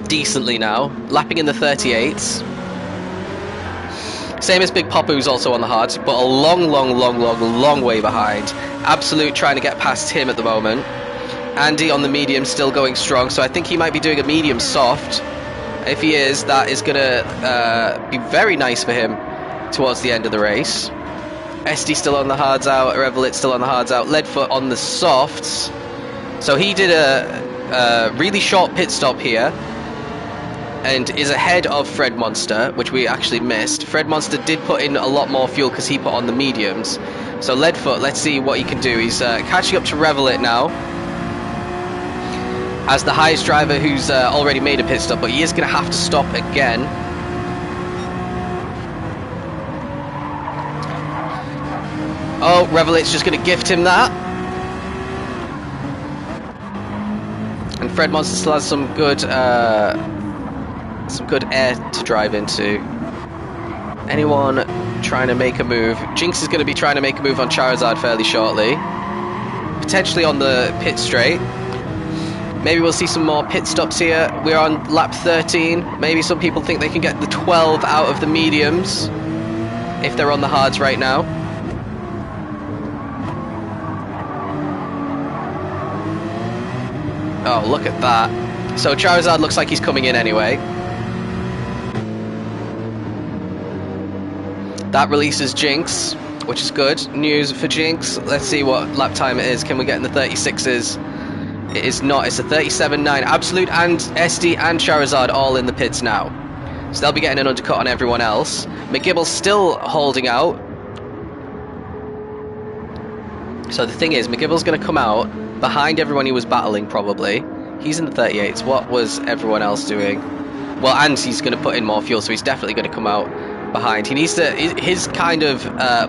A: decently now, lapping in the 38s. Same as Big Papa, who's also on the hards, but a long way behind. Absolute trying to get past him at the moment. Andy on the medium still going strong, so I think he might be doing a medium soft. If he is, that is going to be very nice for him towards the end of the race. SD still on the hards out, Revelit still on the hards out, Leadfoot on the softs. So he did a really short pit stop here and is ahead of Fred Monster, which we actually missed. Fred Monster did put in a lot more fuel because he put on the mediums. So Leadfoot, let's see what he can do. He's catching up to Revelit now as the highest driver who's already made a pit stop, but he is going to have to stop again. Oh, Revelit's just going to gift him that. And Fred Monster still has some good air to drive into. Anyone trying to make a move? Jinx is going to be trying to make a move on Charizard fairly shortly. Potentially on the pit straight. Maybe we'll see some more pit stops here. We're on lap 13. Maybe some people think they can get the 12 out of the mediums if they're on the hards right now. Oh, look at that. So Charizard looks like he's coming in anyway. That releases Jinx, which is good news for Jinx. Let's see what lap time it is. Can we get in the 36s? It is not. It's a 37.9. Absolute and SD and Charizard all in the pits now. So they'll be getting an undercut on everyone else. McGibble's still holding out. So the thing is, McGibble's going to come out behind everyone he was battling, probably. He's in the 38s. What was everyone else doing? Well, and he's going to put in more fuel, so he's definitely going to come out behind. He needs to. His kind of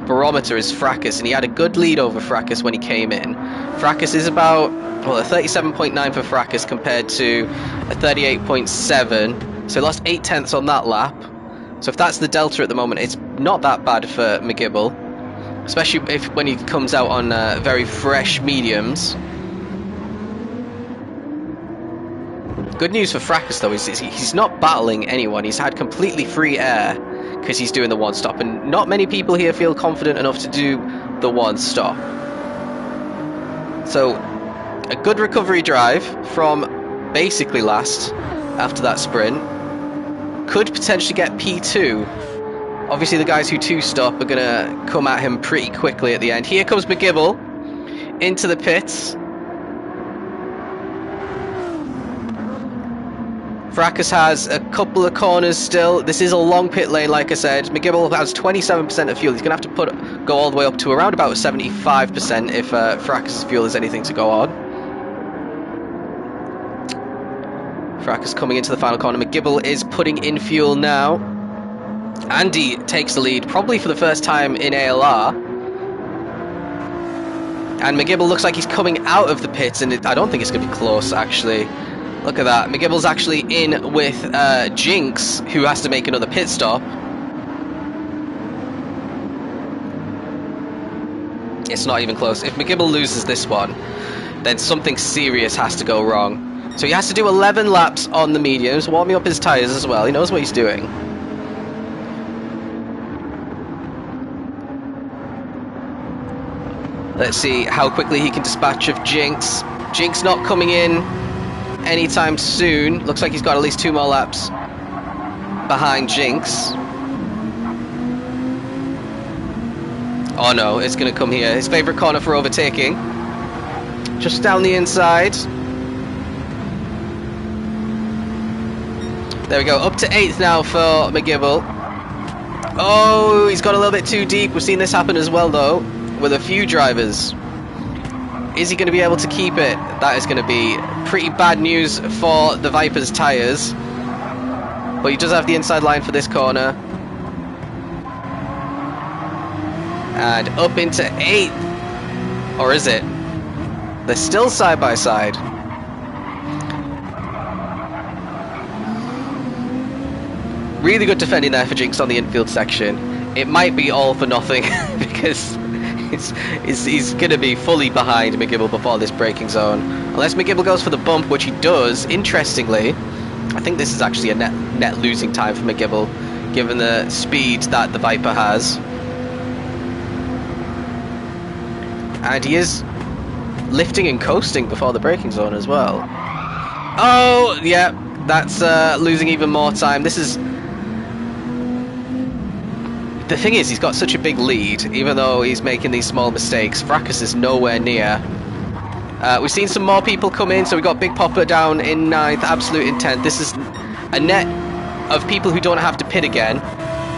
A: barometer is Fracas, and he had a good lead over Fracas when he came in. Fracas is about, well, a 37.9 for Fracas compared to a 38.7. So he lost 8 tenths on that lap. So if that's the delta at the moment, it's not that bad for McGibble, especially when he comes out on very fresh mediums. Good news for Fracas though is he's not battling anyone. He's had completely free air because he's doing the one stop, and not many people here feel confident enough to do the one stop. So a good recovery drive from basically last after that sprint. Could potentially get P2. Obviously the guys who two-stop are going to come at him pretty quickly at the end. Here comes McGibble into the pits. Fracas has a couple of corners still. This is a long pit lane, like I said. McGibble has 27% of fuel. He's going to have to go all the way up to around about 75% if Fracas' fuel is anything to go on. Fracas coming into the final corner. McGibble is putting in fuel now. Andy takes the lead, probably for the first time in ALR. And McGibble looks like he's coming out of the pits, and I don't think it's going to be close, actually. Look at that. McGibble's actually in with Jinx, who has to make another pit stop. It's not even close. If McGibble loses this one, then something serious has to go wrong. So he has to do 11 laps on the mediums, warming up his tyres as well. He knows what he's doing. Let's see how quickly he can dispatch of Jinx. Jinx not coming in anytime soon. Looks like he's got at least 2 more laps behind Jinx. Oh no, it's going to come here. His favourite corner for overtaking. Just down the inside. There we go, up to 8th now for McGibble. Oh, he's got a little bit too deep. We've seen this happen as well, though, with a few drivers. Is he going to be able to keep it? That is going to be pretty bad news for the Viper's tyres. But he does have the inside line for this corner. And up into 8th. Or is it? They're still side by side. Really good defending there for Jinx on the infield section. It might be all for nothing because he's going to be fully behind McGibble before this braking zone. Unless McGibble goes for the bump, which he does. Interestingly, I think this is actually a net losing time for McGibble, given the speed that the Viper has. And he is lifting and coasting before the braking zone as well. Oh, yeah, that's losing even more time. This is... The thing is, he's got such a big lead, even though he's making these small mistakes. Fracas is nowhere near. We've seen some more people come in, so we've got Big Popper down in 9th, Absolute in 10th. This is a net of people who don't have to pit again.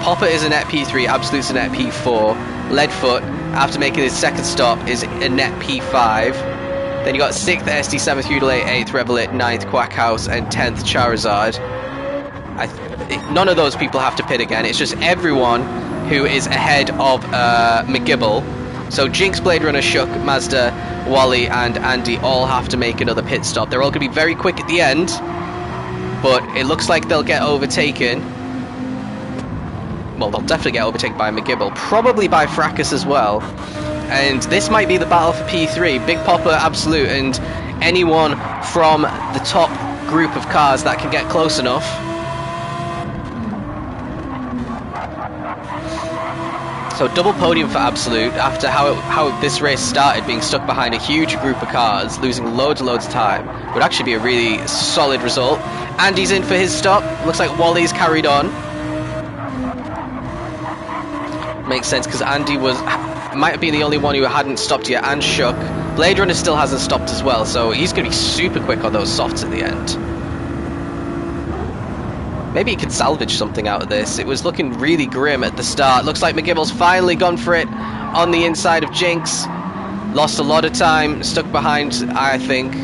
A: Popper is a net P3, Absolute's a net P4. Leadfoot, after making his second stop, is a net P5. Then you got 6th SD7 Gr3, 8th Revelit, 9th Quackhouse, and 10th Charizard. None of those people have to pit again. It's just everyone who is ahead of McGibble. So Jinx, Blade Runner, Shook, Mazda, Wally, and Andy all have to make another pit stop. They're all going to be very quick at the end, but it looks like they'll get overtaken. Well, they'll definitely get overtaken by McGibble, probably by Fracas as well. And this might be the battle for P3. Big Popper, Absolute, and anyone from the top group of cars that can get close enough. So double podium for Absolute after how this race started, being stuck behind a huge group of cars, losing loads and loads of time. Would actually be a really solid result. Andy's in for his stop. Looks like Wally's carried on. Makes sense because Andy might have been the only one who hadn't stopped yet, and Shook. Blade Runner still hasn't stopped as well, so he's going to be super quick on those softs at the end. Maybe he could salvage something out of this. It was looking really grim at the start. Looks like McGibble's finally gone for it on the inside of Jinx. Lost a lot of time, stuck behind, I think,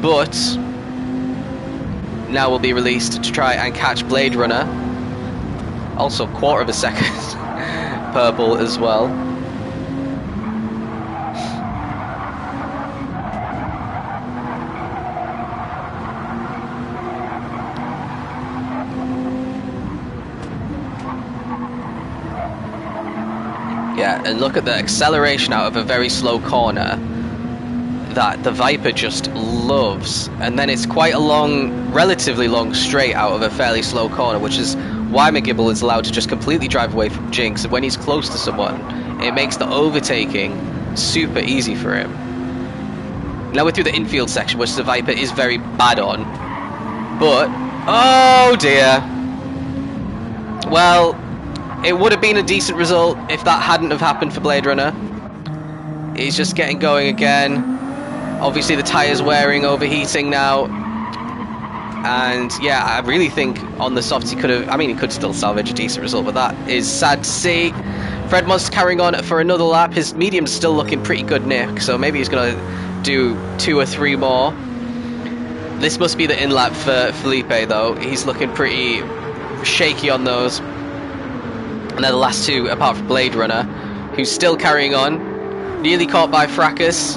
A: but now will be released to try and catch Blade Runner. Also, quarter of a second purple as well. Yeah, and look at the acceleration out of a very slow corner that the Viper just loves. And then it's quite a long, relatively long straight out of a fairly slow corner, which is why McGibble is allowed to just completely drive away from Jinx. And when he's close to someone, it makes the overtaking super easy for him. Now we're through the infield section, which the Viper is very bad on. But, oh dear. Well, it would have been a decent result if that hadn't have happened for Blade Runner. He's just getting going again. Obviously the tyres wearing, overheating now. And yeah, I really think on the softs he could have, I mean, he could still salvage a decent result, but that is sad to see. Fred Monster carrying on for another lap. His medium's still looking pretty good, Nick, so maybe he's going to do 2 or 3 more. This must be the in-lap for Felipe, though. He's looking pretty shaky on those. And they're the last 2, apart from Blade Runner, who's still carrying on. Nearly caught by Fracas,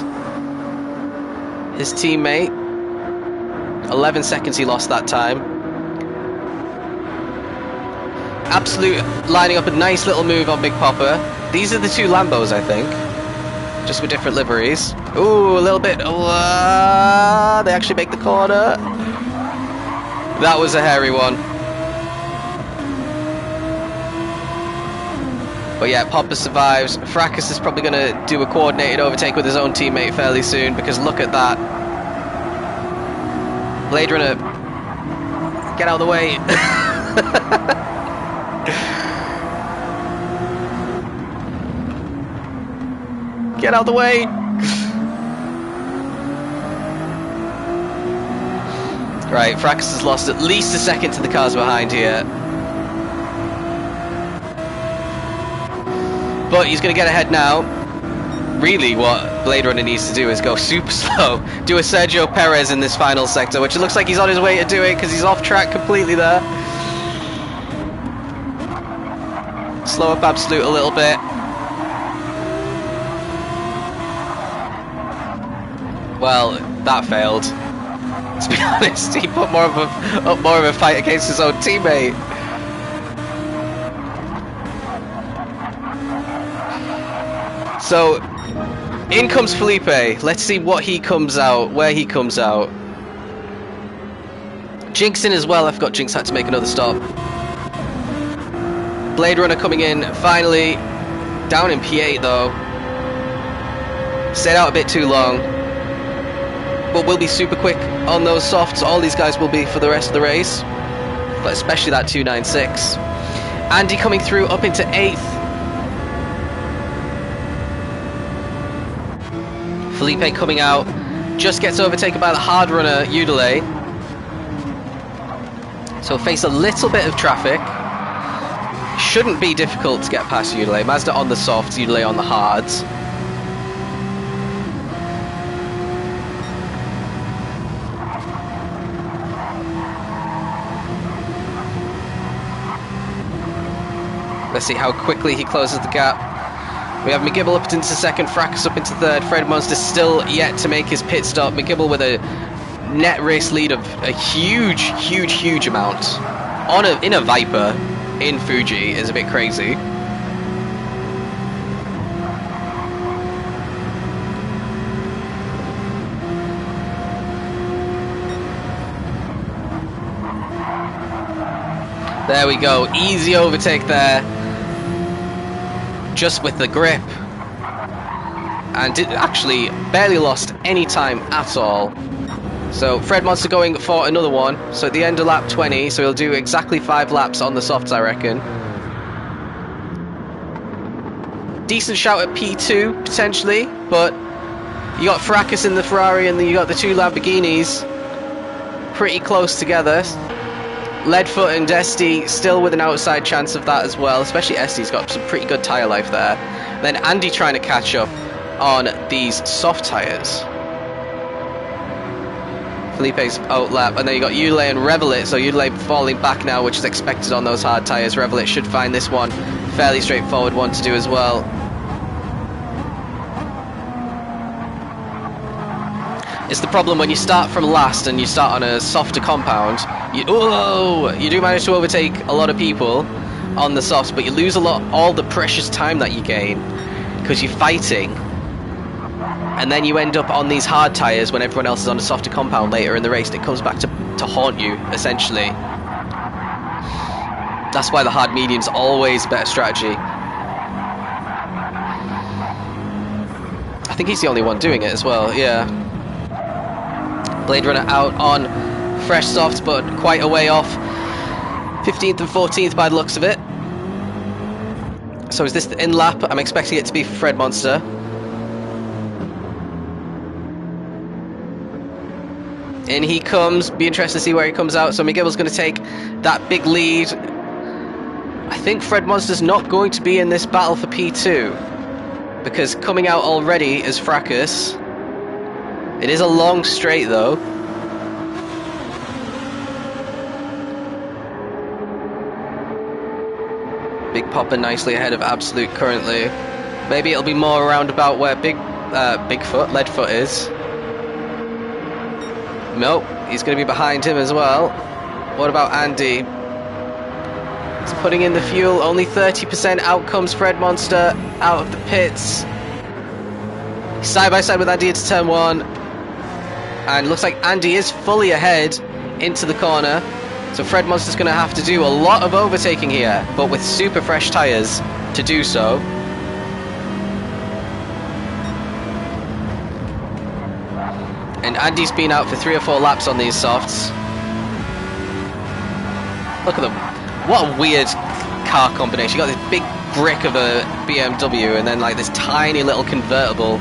A: his teammate. 11 seconds he lost that time. Absolute lining up a nice little move on Big Popper. These are the 2 Lambos, I think. Just with different liveries. Ooh, a little bit. They actually make the corner. That was a hairy one. But yeah, Popper survives. Fracas is probably going to do a coordinated overtake with his own teammate fairly soon, because look at that. Blade Runner, get out of the way. Get out of the way. Right, Fracas has lost at least a second to the cars behind here. But he's going to get ahead now. Really what Blade Runner needs to do is go super slow, do a Sergio Perez in this final sector, which it looks like he's on his way to doing because he's off track completely there. Slow up Absolute a little bit. Well, that failed. To be honest, he put up more of a fight against his own teammate. So in comes Felipe. Let's see what he comes out, where he comes out. Jinx in as well. I forgot Jinx had to make another stop. Blade Runner coming in finally. Down in P8 though. Stayed out a bit too long. But we'll be super quick on those softs. All these guys will be for the rest of the race. But especially that 296. Andy coming through up into 8th. Felipe coming out, just gets overtaken by the hard runner Udele. So face a little bit of traffic. Shouldn't be difficult to get past Udele. Mazda on the softs, Udele on the hards. Let's see how quickly he closes the gap. We have McGibble up into 2nd, Fracas up into 3rd, Fred Monster still yet to make his pit stop. McGibble with a net race lead of a huge amount. In a Viper, in Fuji, is a bit crazy. There we go, easy overtake there. Just with the grip, and actually barely lost any time at all. So Fred Monster going for another one, so at the end of lap 20, so he'll do exactly 5 laps on the softs, I reckon. Decent shout at P2 potentially, but you got Fracas in the Ferrari and then you got the 2 Lamborghinis pretty close together. Leadfoot and Esty still with an outside chance of that as well, especially Esty's got some pretty good tyre life there. Then Andy trying to catch up on these soft tyres. Felipe's out lap, and then you got Udele and Revelit, so Udele falling back now, which is expected on those hard tyres. Revelit should find this one fairly straightforward one to do as well. It's the problem when you start from last and you start on a softer compound. You do manage to overtake a lot of people on the softs, but you lose all the precious time that you gain because you're fighting, and then you end up on these hard tyres when everyone else is on a softer compound later in the race, and it comes back to haunt you essentially. That's why the hard medium's always a better strategy. I think he's the only one doing it as well, yeah. Blade Runner out on fresh softs, but quite a way off. 15th and 14th by the looks of it. So is this the in-lap? I'm expecting it to be for Fred Monster. In he comes. Be interested to see where he comes out. So McGibble's going to take that big lead. I think Fred Monster's not going to be in this battle for P2, because coming out already is Fracas. It is a long straight though. Big Popper nicely ahead of Absolute currently. Maybe it'll be more around about where Leadfoot is. Nope, he's going to be behind him as well. What about Andy? He's putting in the fuel. Only 30% out comes Fred Monster out of the pits. He's side by side with Andy into turn 1. And looks like Andy is fully ahead into the corner. So Fred Monster's going to have to do a lot of overtaking here, but with super fresh tyres to do so. And Andy's been out for 3 or 4 laps on these softs. Look at them. What a weird car combination. You got this big brick of a BMW and then like this tiny little convertible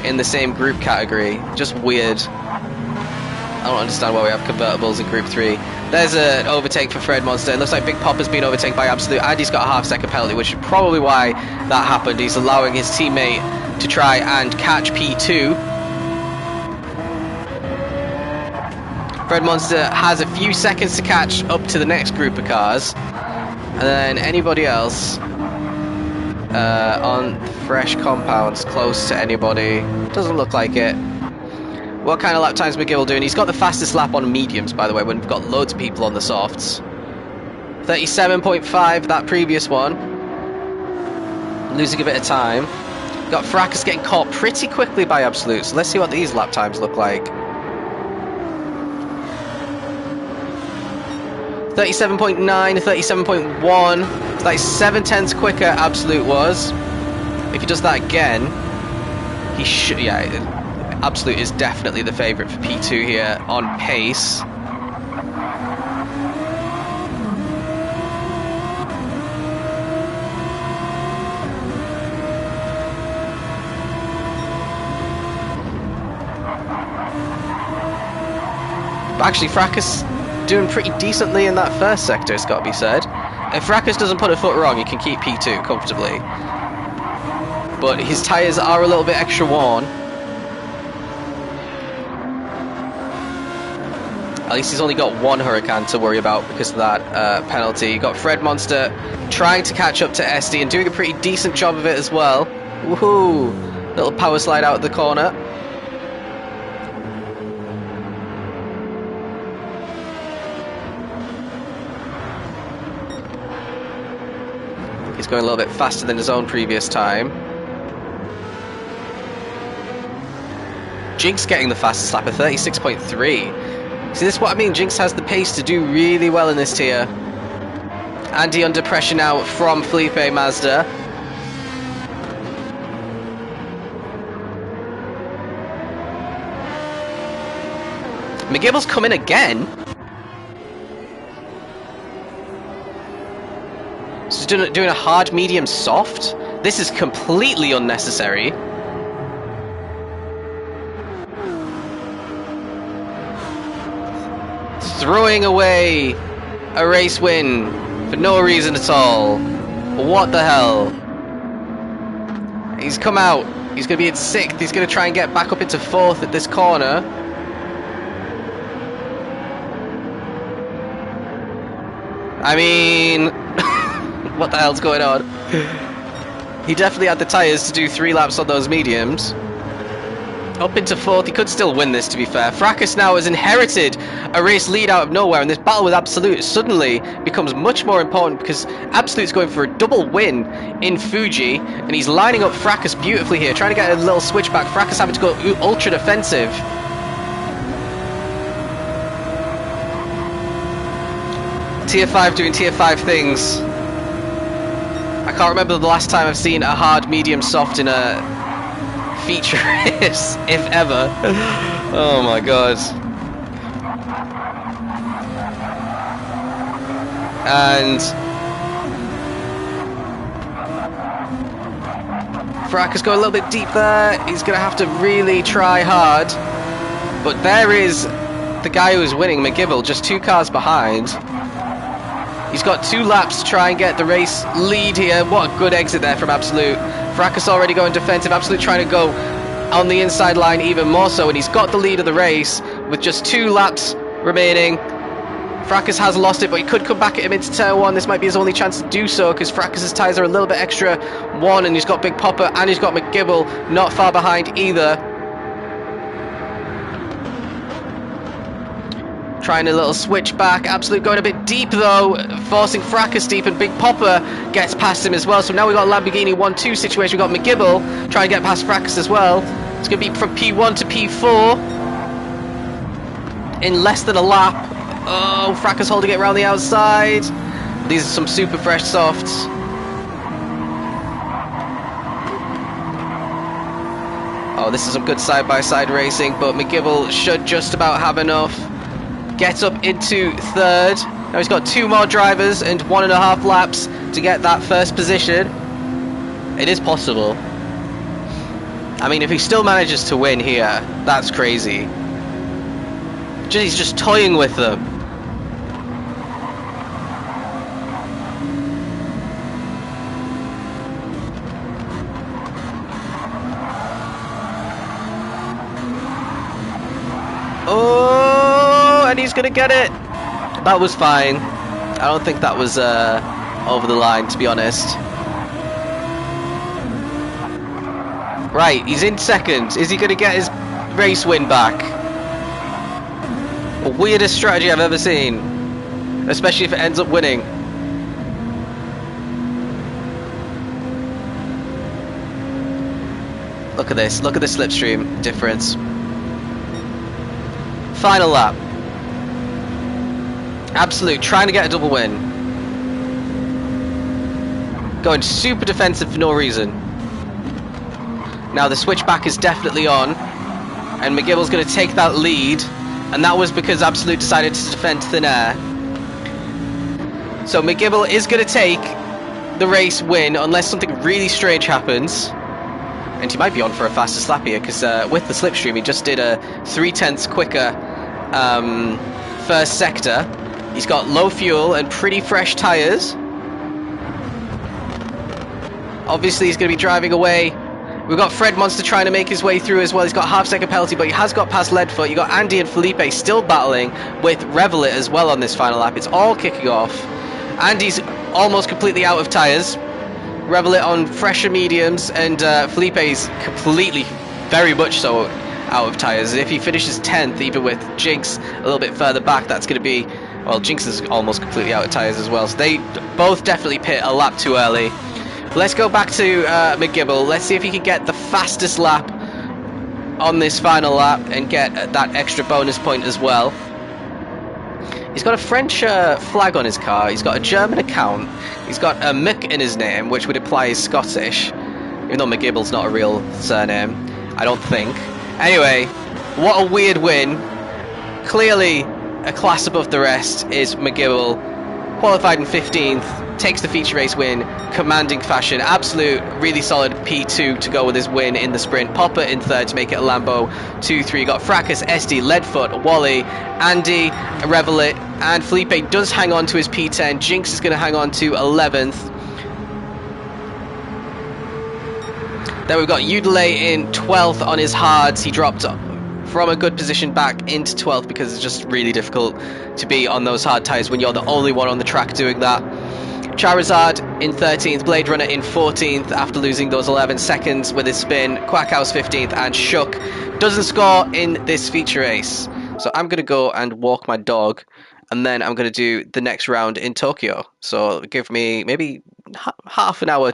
A: in the same group category. Just weird. I don't understand why we have convertibles in Group 3. There's an overtake for Fred Monster. It looks like Big Popper's been overtaken by Absolute. Andy's got a half-second penalty, which is probably why that happened. He's allowing his teammate to try and catch P2. Fred Monster has a few seconds to catch up to the next group of cars. And then anybody else on fresh compounds close to anybody. Doesn't look like it. What kind of lap times McGill doing? He's got the fastest lap on mediums, by the way, when we've got loads of people on the softs. 37.5, that previous one. Losing a bit of time. Got Fracas getting caught pretty quickly by Absolute, so let's see what these lap times look like. 37.9, 37.1. It's like 7/10 quicker Absolute was. If he does that again, he should, yeah. Absolute is definitely the favourite for P2 here on pace. But actually, Fracas doing pretty decently in that first sector, it's got to be said. If Fracas doesn't put a foot wrong, he can keep P2 comfortably. But his tyres are a little bit extra worn. At least he's only got one Huracan to worry about because of that penalty. You got Fred Monster trying to catch up to SD and doing a pretty decent job of it as well. Woohoo! Little power slide out of the corner. He's going a little bit faster than his own previous time. Jinx getting the fastest lap at 36.3. See, this is what I mean. Jinx has the pace to do really well in this tier. Andy under pressure now from Felipe Mazda. McGibble's come in again. So he's doing a hard, medium, soft. This is completely unnecessary. Throwing away a race win for no reason at all. What the hell? He's come out. He's going to be in 6th. He's going to try and get back up into 4th at this corner. I mean, what the hell's going on? He definitely had the tyres to do 3 laps on those mediums. Up into 4th, he could still win this, to be fair. Fracas now has inherited a race lead out of nowhere, and this battle with Absolute suddenly becomes much more important because Absolute's going for a double win in Fuji, and he's lining up Fracas beautifully here, trying to get a little switchback. Fracas having to go ultra defensive. Tier 5 doing Tier 5 things. I can't remember the last time I've seen a hard, medium, soft in a feature is, if ever. Oh my god. And Fracas going a little bit deep there. He's going to have to really try hard. But there is the guy who is winning, McGibble, just 2 cars behind. He's got 2 laps to try and get the race lead here. What a good exit there from Absolute. Fracas already going defensive. Absolute trying to go on the inside line even more so. And he's got the lead of the race with just 2 laps remaining. Fracas has lost it, but he could come back at him into turn 1. This might be his only chance to do so, because Fracas's tyres are a little bit extra 1, and he's got Big Popper, and he's got McGibble not far behind either. Trying a little switch back. Absolute going a bit deep, though, forcing Fracas deep, and Big Popper gets past him as well. So now we've got a Lamborghini 1-2 situation. We've got McGibble trying to get past Fracas as well. It's going to be from P1 to P4 in less than a lap. Oh, Fracas holding it around the outside. These are some super fresh softs. Oh, this is some good side-by-side racing, but McGibble should just about have enough. Gets up into 3rd. Now he's got 2 more drivers and 1.5 laps to get that first position. It is possible. I mean, if he still manages to win here, that's crazy. He's just toying with them. Oh, and he's gonna get it. That was fine. I don't think that was over the line, to be honest. Right, he's in 2nd. Is he gonna get his race win back? The weirdest strategy I've ever seen, especially if it ends up winning. Look at this, look at the slipstream difference. Final lap. Absolute trying to get a double win. Going super defensive for no reason. Now the switchback is definitely on, and McGibble's going to take that lead. And that was because Absolute decided to defend thin air. So McGibble is going to take the race win unless something really strange happens. And he might be on for a faster lap here, because with the slipstream he just did a 0.3 quicker first sector. He's got low fuel and pretty fresh tyres. Obviously he's going to be driving away. We've got Fred Monster trying to make his way through as well. He's got half-second penalty, but he has got past Leadfoot. You've got Andy and Felipe still battling with Revelit as well on this final lap. It's all kicking off. Andy's almost completely out of tyres. Revelit on fresher mediums, and Felipe's completely, very much so, out of tyres. If he finishes 10th, even with Jinx a little bit further back, that's going to be... Well, Jinx is almost completely out of tyres as well. So they both definitely pit a lap too early. Let's go back to McGibble. Let's see if he can get the fastest lap on this final lap and get that extra bonus point as well. He's got a French flag on his car. He's got a German account. He's got a Mick in his name, which would imply he's Scottish, even though McGibble's not a real surname, I don't think. Anyway, what a weird win. Clearly a class above the rest is McGibble. Qualified in 15th. Takes the feature race win, commanding fashion. Absolute, really solid P2 to go with his win in the sprint. Popper in 3rd to make it a Lambo 2-3. Got Fracas, SD, Leadfoot, Wally, Andy, Revelit, and Felipe does hang on to his P10. Jinx is going to hang on to 11th. Then we've got Udele in 12th on his hards. He dropped from a good position back into 12th because it's just really difficult to be on those hard tyres when you're the only one on the track doing that. Charizard in 13th, Blade Runner in 14th after losing those 11 seconds with his spin, Quackhouse 15th, and Shook doesn't score in this feature race. So I'm going to go and walk my dog, and then I'm going to do the next round in Tokyo. So give me maybe half an hour